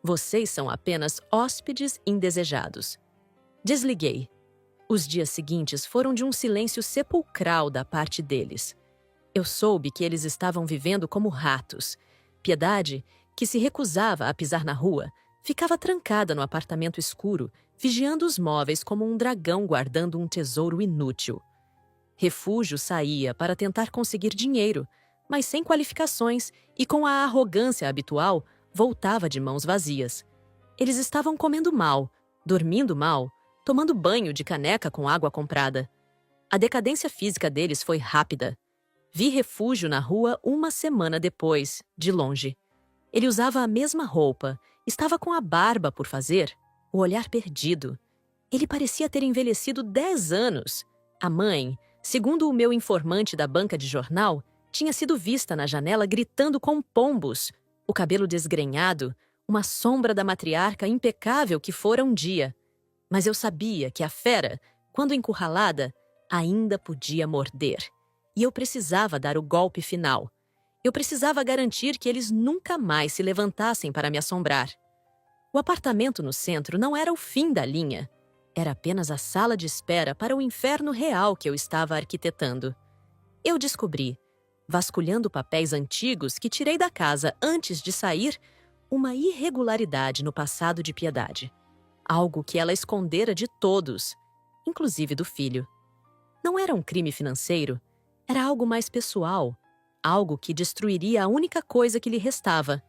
Vocês são apenas hóspedes indesejados. Desliguei. Os dias seguintes foram de um silêncio sepulcral da parte deles. Eu soube que eles estavam vivendo como ratos. Piedade, que se recusava a pisar na rua, ficava trancada no apartamento escuro, vigiando os móveis como um dragão guardando um tesouro inútil. Refúgio saía para tentar conseguir dinheiro, mas sem qualificações e com a arrogância habitual, voltava de mãos vazias. Eles estavam comendo mal, dormindo mal, tomando banho de caneca com água comprada. A decadência física deles foi rápida. Vi Refúgio na rua uma semana depois, de longe. Ele usava a mesma roupa, estava com a barba por fazer, o olhar perdido. Ele parecia ter envelhecido 10 anos. A mãe, segundo o meu informante da banca de jornal, tinha sido vista na janela gritando com pombos, o cabelo desgrenhado, uma sombra da matriarca impecável que fora um dia. Mas eu sabia que a fera, quando encurralada, ainda podia morder. E eu precisava dar o golpe final. Eu precisava garantir que eles nunca mais se levantassem para me assombrar. O apartamento no centro não era o fim da linha. Era apenas a sala de espera para o inferno real que eu estava arquitetando. Eu descobri, vasculhando papéis antigos que tirei da casa antes de sair, uma irregularidade no passado de Piedade. Algo que ela escondera de todos, inclusive do filho. Não era um crime financeiro, era algo mais pessoal, algo que destruiria a única coisa que lhe restava,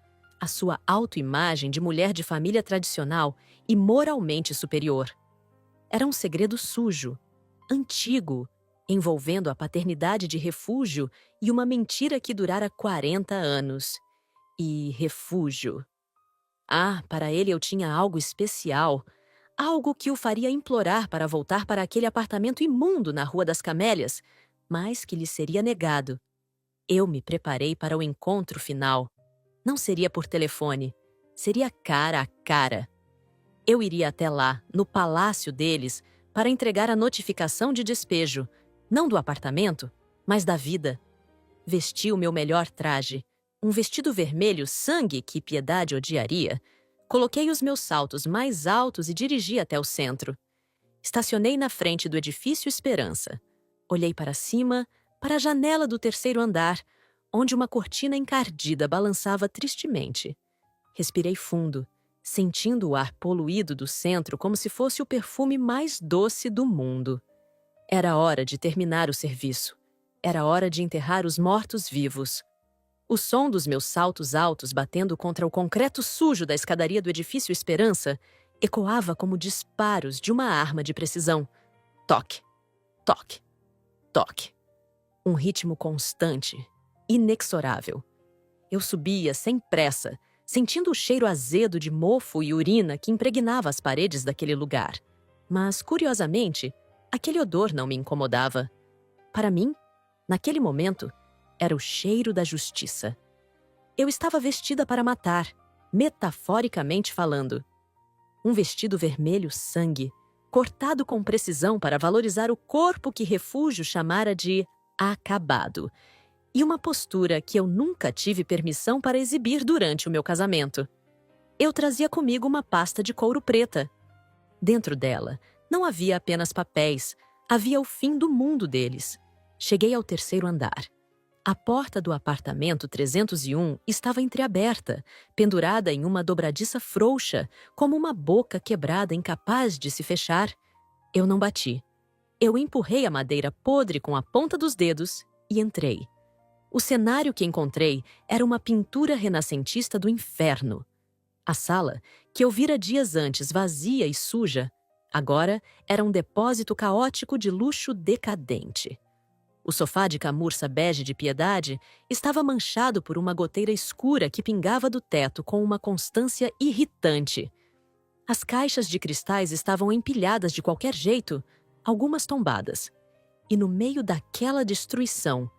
a sua autoimagem de mulher de família tradicional e moralmente superior. Era um segredo sujo, antigo, envolvendo a paternidade de Refúgio e uma mentira que durara 40 anos. E Refúgio. Ah, para ele eu tinha algo especial, algo que o faria implorar para voltar para aquele apartamento imundo na Rua das Camélias, mas que lhe seria negado. Eu me preparei para o encontro final. Não seria por telefone, seria cara a cara. Eu iria até lá, no palácio deles, para entregar a notificação de despejo, não do apartamento, mas da vida. Vesti o meu melhor traje, um vestido vermelho sangue que Piedade odiaria. Coloquei os meus saltos mais altos e dirigi até o centro. Estacionei na frente do edifício Esperança. Olhei para cima, para a janela do terceiro andar, onde uma cortina encardida balançava tristemente. Respirei fundo, sentindo o ar poluído do centro como se fosse o perfume mais doce do mundo. Era hora de terminar o serviço. Era hora de enterrar os mortos-vivos. O som dos meus saltos altos batendo contra o concreto sujo da escadaria do edifício Esperança ecoava como disparos de uma arma de precisão. Toque, toque, toque. Um ritmo constante, inexorável. Eu subia sem pressa, sentindo o cheiro azedo de mofo e urina que impregnava as paredes daquele lugar. Mas, curiosamente, aquele odor não me incomodava. Para mim, naquele momento, era o cheiro da justiça. Eu estava vestida para matar, metaforicamente falando. Um vestido vermelho sangue, cortado com precisão para valorizar o corpo que Refúgio chamara de acabado, e uma postura que eu nunca tive permissão para exibir durante o meu casamento. Eu trazia comigo uma pasta de couro preta. Dentro dela, não havia apenas papéis, havia o fim do mundo deles. Cheguei ao terceiro andar. A porta do apartamento 301 estava entreaberta, pendurada em uma dobradiça frouxa, como uma boca quebrada incapaz de se fechar. Eu não bati. Eu empurrei a madeira podre com a ponta dos dedos e entrei. O cenário que encontrei era uma pintura renascentista do inferno. A sala, que eu vira dias antes vazia e suja, agora era um depósito caótico de luxo decadente. O sofá de camurça bege de Piedade estava manchado por uma goteira escura que pingava do teto com uma constância irritante. As caixas de cristais estavam empilhadas de qualquer jeito, algumas tombadas. E no meio daquela destruição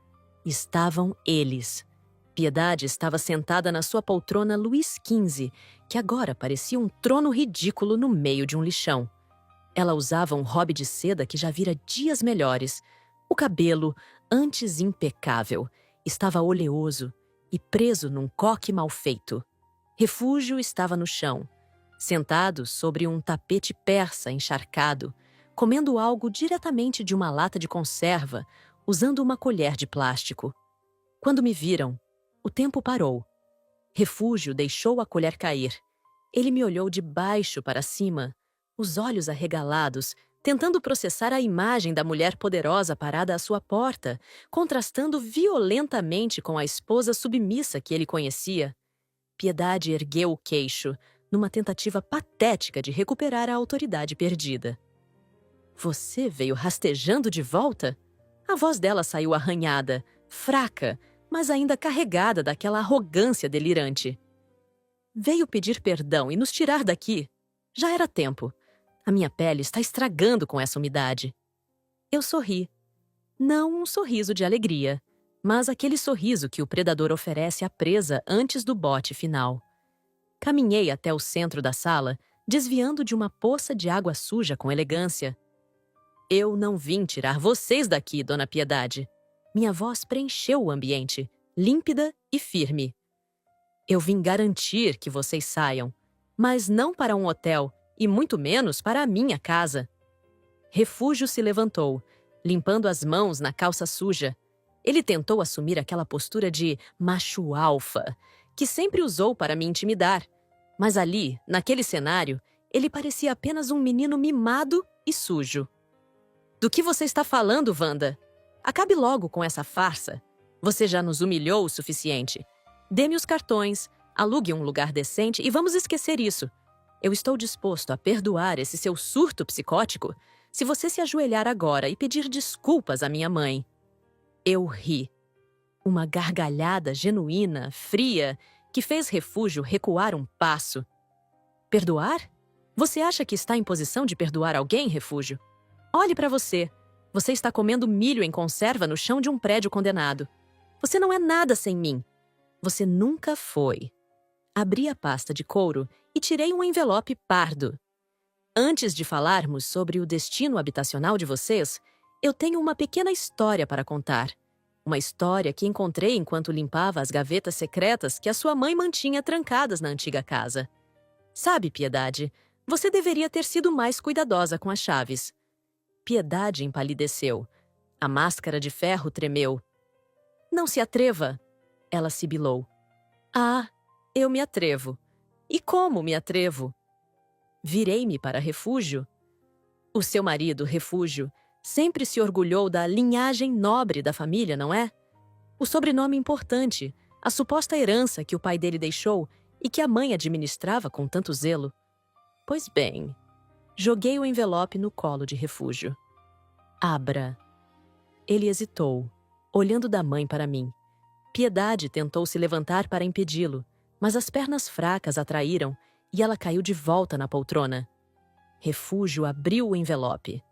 estavam eles. Piedade estava sentada na sua poltrona Luís XV, que agora parecia um trono ridículo no meio de um lixão. Ela usava um robe de seda que já vira dias melhores. O cabelo, antes impecável, estava oleoso e preso num coque mal feito. Refúgio estava no chão, sentado sobre um tapete persa encharcado, comendo algo diretamente de uma lata de conserva, usando uma colher de plástico. Quando me viram, o tempo parou. Refúgio deixou a colher cair. Ele me olhou de baixo para cima, os olhos arregalados, tentando processar a imagem da mulher poderosa parada à sua porta, contrastando violentamente com a esposa submissa que ele conhecia. Piedade ergueu o queixo, numa tentativa patética de recuperar a autoridade perdida. Você veio rastejando de volta? A voz dela saiu arranhada, fraca, mas ainda carregada daquela arrogância delirante. Veio pedir perdão e nos tirar daqui. Já era tempo. A minha pele está estragando com essa umidade. Eu sorri. Não um sorriso de alegria, mas aquele sorriso que o predador oferece à presa antes do bote final. Caminhei até o centro da sala, desviando de uma poça de água suja com elegância. Eu não vim tirar vocês daqui, Dona Piedade. Minha voz preencheu o ambiente, límpida e firme. Eu vim garantir que vocês saiam, mas não para um hotel e muito menos para a minha casa. Refúgio se levantou, limpando as mãos na calça suja. Ele tentou assumir aquela postura de macho alfa, que sempre usou para me intimidar. Mas ali, naquele cenário, ele parecia apenas um menino mimado e sujo. Do que você está falando, Wanda? Acabe logo com essa farsa. Você já nos humilhou o suficiente. Dê-me os cartões, alugue um lugar decente e vamos esquecer isso. Eu estou disposto a perdoar esse seu surto psicótico se você se ajoelhar agora e pedir desculpas à minha mãe. Eu ri. Uma gargalhada genuína, fria, que fez Refúgio recuar um passo. Perdoar? Você acha que está em posição de perdoar alguém, Refúgio? Olhe para você. Você está comendo milho em conserva no chão de um prédio condenado. Você não é nada sem mim. Você nunca foi. Abri a pasta de couro e tirei um envelope pardo. Antes de falarmos sobre o destino habitacional de vocês, eu tenho uma pequena história para contar. Uma história que encontrei enquanto limpava as gavetas secretas que a sua mãe mantinha trancadas na antiga casa. Sabe, Piedade, você deveria ter sido mais cuidadosa com as chaves. Piedade empalideceu. A máscara de ferro tremeu. Não se atreva, ela sibilou. Ah, eu me atrevo. E como me atrevo? Virei-me para Refúgio. O seu marido, Refúgio, sempre se orgulhou da linhagem nobre da família, não é? O sobrenome importante, a suposta herança que o pai dele deixou e que a mãe administrava com tanto zelo. Pois bem, joguei o envelope no colo de Refúgio. Abra. Ele hesitou, olhando da mãe para mim. Piedade tentou se levantar para impedi-lo, mas as pernas fracas a traíram e ela caiu de volta na poltrona. Refúgio abriu o envelope.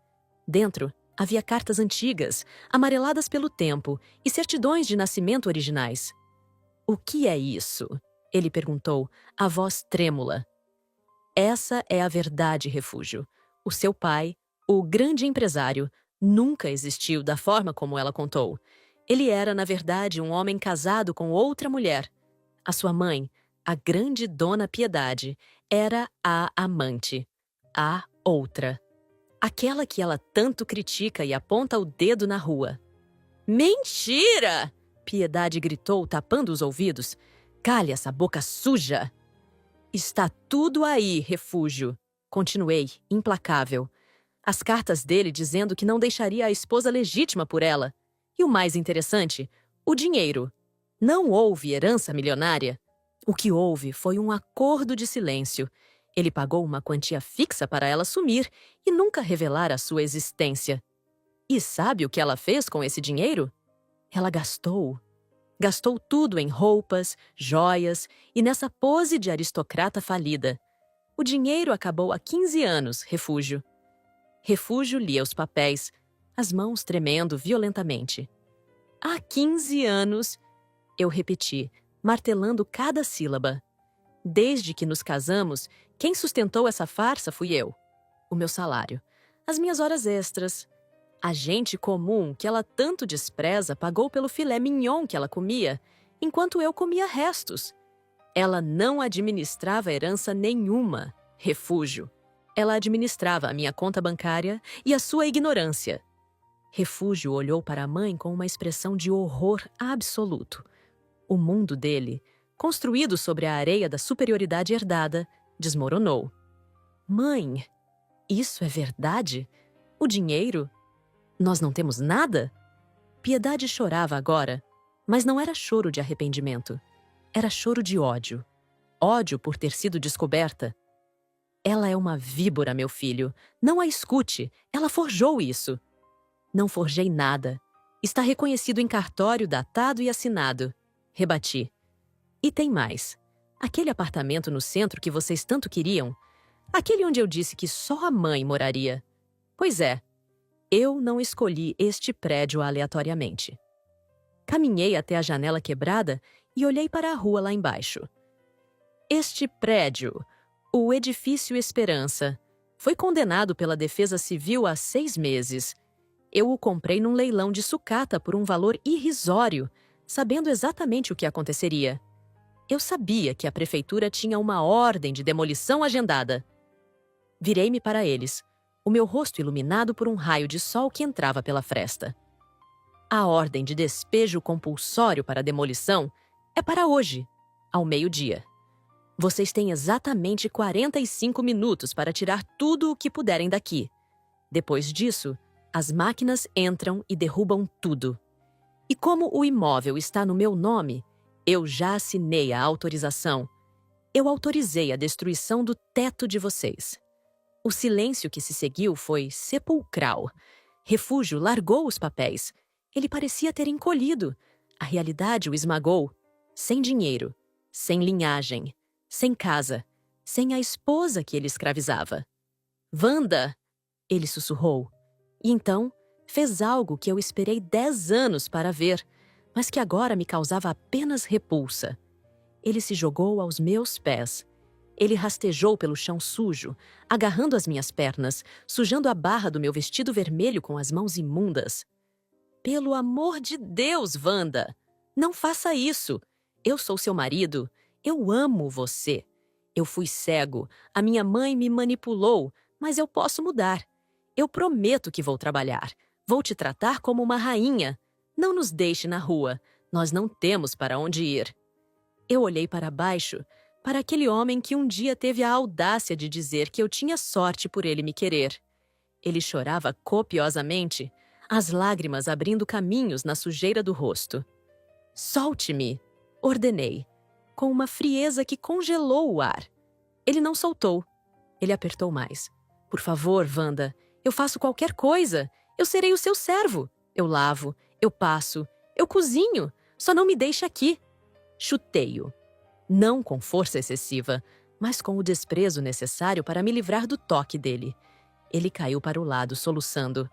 Dentro havia cartas antigas, amareladas pelo tempo, e certidões de nascimento originais. O que é isso? Ele perguntou, a voz trêmula. Essa é a verdade, Refúgio. O seu pai, o grande empresário, nunca existiu da forma como ela contou. Ele era, na verdade, um homem casado com outra mulher. A sua mãe, a grande Dona Piedade, era a amante. A outra. Aquela que ela tanto critica e aponta o dedo na rua. Mentira! Piedade gritou, tapando os ouvidos. Cale essa boca suja! Está tudo aí, Refúgio. Continuei, implacável. As cartas dele dizendo que não deixaria a esposa legítima por ela. E o mais interessante, o dinheiro. Não houve herança milionária. O que houve foi um acordo de silêncio. Ele pagou uma quantia fixa para ela sumir e nunca revelar a sua existência. E sabe o que ela fez com esse dinheiro? Ela gastou. Gastou tudo em roupas, joias e nessa pose de aristocrata falida. O dinheiro acabou há 15 anos, Refúgio. Refúgio lia os papéis, as mãos tremendo violentamente. Há 15 anos, eu repeti, martelando cada sílaba. Desde que nos casamos, quem sustentou essa farsa fui eu. O meu salário, as minhas horas extras. A gente comum que ela tanto despreza pagou pelo filé mignon que ela comia, enquanto eu comia restos. Ela não administrava herança nenhuma, Refúgio. Ela administrava a minha conta bancária e a sua ignorância. Refúgio olhou para a mãe com uma expressão de horror absoluto. O mundo dele, construído sobre a areia da superioridade herdada, desmoronou. Mãe! Isso é verdade? O dinheiro? Nós não temos nada? Piedade chorava agora, mas não era choro de arrependimento. Era choro de ódio. Ódio por ter sido descoberta. Ela é uma víbora, meu filho. Não a escute. Ela forjou isso. Não forjei nada. Está reconhecido em cartório, datado e assinado. Rebati. E tem mais. Aquele apartamento no centro que vocês tanto queriam, aquele onde eu disse que só a mãe moraria. Pois é, eu não escolhi este prédio aleatoriamente. Caminhei até a janela quebrada e olhei para a rua lá embaixo. Este prédio, o Edifício Esperança, foi condenado pela Defesa Civil a 6 meses. Eu o comprei num leilão de sucata por um valor irrisório, sabendo exatamente o que aconteceria. Eu sabia que a prefeitura tinha uma ordem de demolição agendada. Virei-me para eles, o meu rosto iluminado por um raio de sol que entrava pela fresta. A ordem de despejo compulsório para a demolição é para hoje, ao meio-dia. Vocês têm exatamente 45 minutos para tirar tudo o que puderem daqui. Depois disso, as máquinas entram e derrubam tudo. E como o imóvel está no meu nome, eu já assinei a autorização. Eu autorizei a destruição do teto de vocês. O silêncio que se seguiu foi sepulcral. Refúgio largou os papéis. Ele parecia ter encolhido. A realidade o esmagou. Sem dinheiro, sem linhagem, sem casa, sem a esposa que ele escravizava. Wanda! Ele sussurrou. E então, fez algo que eu esperei 10 anos para ver, mas que agora me causava apenas repulsa. Ele se jogou aos meus pés. Ele rastejou pelo chão sujo, agarrando as minhas pernas, sujando a barra do meu vestido vermelho com as mãos imundas. Pelo amor de Deus, Wanda! Não faça isso! Eu sou seu marido. Eu amo você. Eu fui cego. A minha mãe me manipulou, mas eu posso mudar. Eu prometo que vou trabalhar. Vou te tratar como uma rainha. Não nos deixe na rua. Nós não temos para onde ir. Eu olhei para baixo, para aquele homem que um dia teve a audácia de dizer que eu tinha sorte por ele me querer. Ele chorava copiosamente, as lágrimas abrindo caminhos na sujeira do rosto. Solte-me, ordenei, com uma frieza que congelou o ar. Ele não soltou. Ele apertou mais. Por favor, Wanda, eu faço qualquer coisa. Eu serei o seu servo. Eu lavo, eu passo, eu cozinho. Só não me deixe aqui. Chutei-o. Não com força excessiva, mas com o desprezo necessário para me livrar do toque dele. Ele caiu para o lado, soluçando.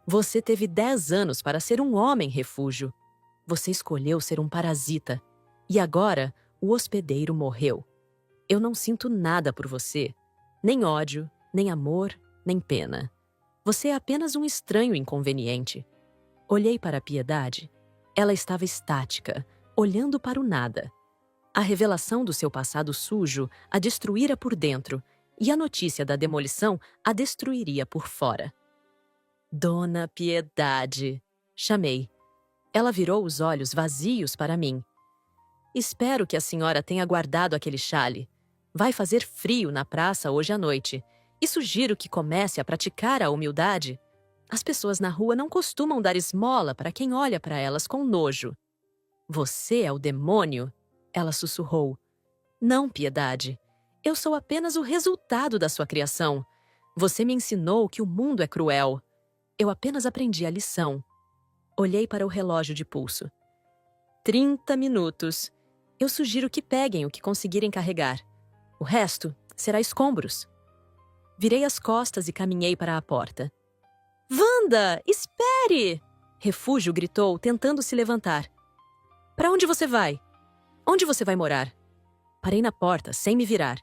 Você teve 10 anos para ser um homem refúgio. Você escolheu ser um parasita. E agora, o hospedeiro morreu. Eu não sinto nada por você. Nem ódio, nem amor, nem pena. Você é apenas um estranho inconveniente. Olhei para a Piedade. Ela estava estática, olhando para o nada. A revelação do seu passado sujo a destruíra por dentro, e a notícia da demolição a destruiria por fora. Dona Piedade, chamei. Ela virou os olhos vazios para mim. Espero que a senhora tenha guardado aquele chale. Vai fazer frio na praça hoje à noite, e sugiro que comece a praticar a humildade. As pessoas na rua não costumam dar esmola para quem olha para elas com nojo. Você é o demônio? Ela sussurrou. Não, Piedade. Eu sou apenas o resultado da sua criação. Você me ensinou que o mundo é cruel. Eu apenas aprendi a lição. Olhei para o relógio de pulso. 30 minutos. Eu sugiro que peguem o que conseguirem carregar. O resto será escombros. Virei as costas e caminhei para a porta. Wanda, espere! Refúgio gritou, tentando se levantar. Para onde você vai? Onde você vai morar? Parei na porta, sem me virar.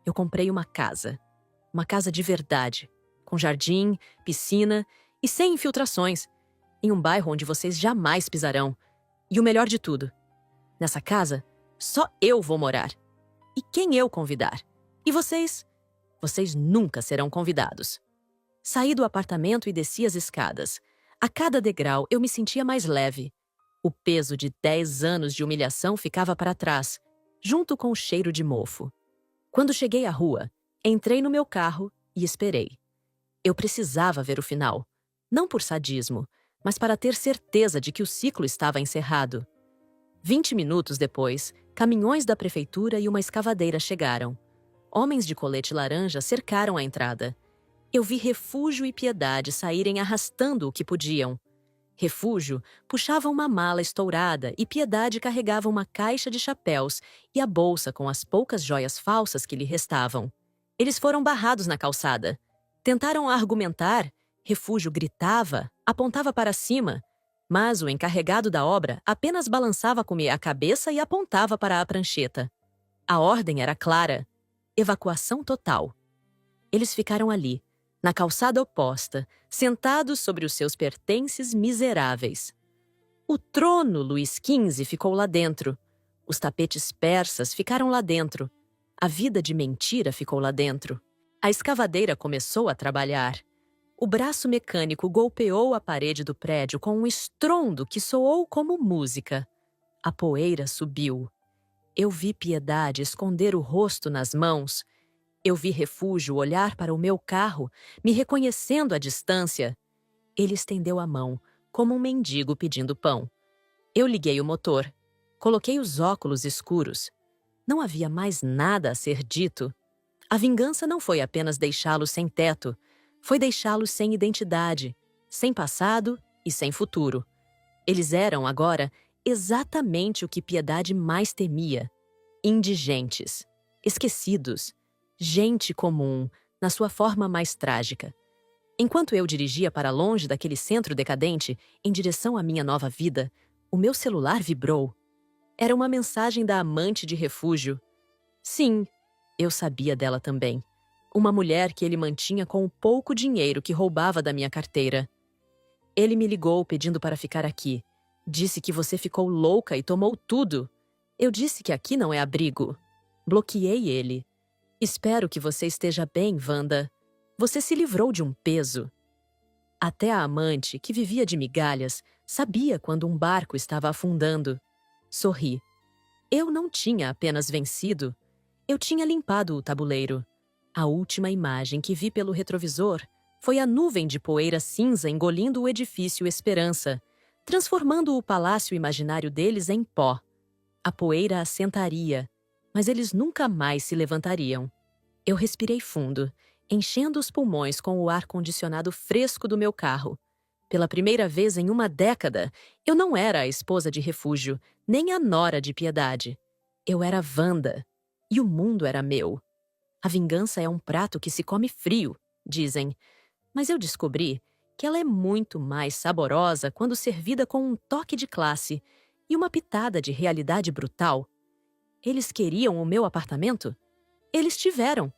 Eu comprei uma casa. Uma casa de verdade, com jardim, piscina e sem infiltrações, em um bairro onde vocês jamais pisarão. E o melhor de tudo, nessa casa, só eu vou morar. E quem eu convidar? E vocês? Vocês nunca serão convidados. Saí do apartamento e desci as escadas. A cada degrau eu me sentia mais leve. O peso de 10 anos de humilhação ficava para trás, junto com o cheiro de mofo. Quando cheguei à rua, entrei no meu carro e esperei. Eu precisava ver o final, não por sadismo, mas para ter certeza de que o ciclo estava encerrado. 20 minutos depois, caminhões da prefeitura e uma escavadeira chegaram. Homens de colete laranja cercaram a entrada. Eu vi Refúgio e Piedade saírem arrastando o que podiam. Refúgio puxava uma mala estourada e Piedade carregava uma caixa de chapéus e a bolsa com as poucas joias falsas que lhe restavam. Eles foram barrados na calçada. Tentaram argumentar. Refúgio gritava, apontava para cima, mas o encarregado da obra apenas balançava com a cabeça e apontava para a prancheta. A ordem era clara: evacuação total. Eles ficaram ali, na calçada oposta, sentados sobre os seus pertences miseráveis. O trono Luís XV ficou lá dentro. Os tapetes persas ficaram lá dentro. A vida de mentira ficou lá dentro. A escavadeira começou a trabalhar. O braço mecânico golpeou a parede do prédio com um estrondo que soou como música. A poeira subiu. Eu vi Piedade esconder o rosto nas mãos. Eu vi Refúgio olhar para o meu carro, me reconhecendo à distância. Ele estendeu a mão, como um mendigo pedindo pão. Eu liguei o motor. Coloquei os óculos escuros. Não havia mais nada a ser dito. A vingança não foi apenas deixá-los sem teto. Foi deixá-los sem identidade, sem passado e sem futuro. Eles eram, agora, exatamente o que Piedade mais temia: indigentes, esquecidos, gente comum, na sua forma mais trágica. Enquanto eu dirigia para longe daquele centro decadente, em direção à minha nova vida, o meu celular vibrou. Era uma mensagem da amante de Refúgio. Sim, eu sabia dela também. Uma mulher que ele mantinha com o pouco dinheiro que roubava da minha carteira. Ele me ligou pedindo para ficar aqui. Disse que você ficou louca e tomou tudo. Eu disse que aqui não é abrigo. Bloqueei ele. Espero que você esteja bem, Wanda. Você se livrou de um peso. Até a amante, que vivia de migalhas, sabia quando um barco estava afundando. Sorri. Eu não tinha apenas vencido. Eu tinha limpado o tabuleiro. A última imagem que vi pelo retrovisor foi a nuvem de poeira cinza engolindo o edifício Esperança, transformando o palácio imaginário deles em pó. A poeira assentaria, mas eles nunca mais se levantariam. Eu respirei fundo, enchendo os pulmões com o ar-condicionado fresco do meu carro. Pela primeira vez em uma década, eu não era a esposa de Refúgio, nem a nora de Piedade. Eu era Wanda, e o mundo era meu. A vingança é um prato que se come frio, dizem, mas eu descobri que ela é muito mais saborosa quando servida com um toque de classe e uma pitada de realidade brutal. Eles queriam o meu apartamento? Eles tiveram.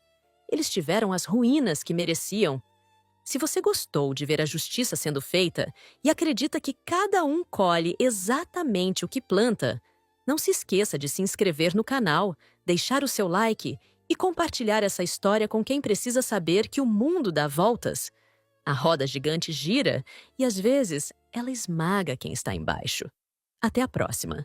Eles tiveram as ruínas que mereciam. Se você gostou de ver a justiça sendo feita e acredita que cada um colhe exatamente o que planta, não se esqueça de se inscrever no canal, deixar o seu like e compartilhar essa história com quem precisa saber que o mundo dá voltas. A roda gigante gira e, às vezes, ela esmaga quem está embaixo. Até a próxima!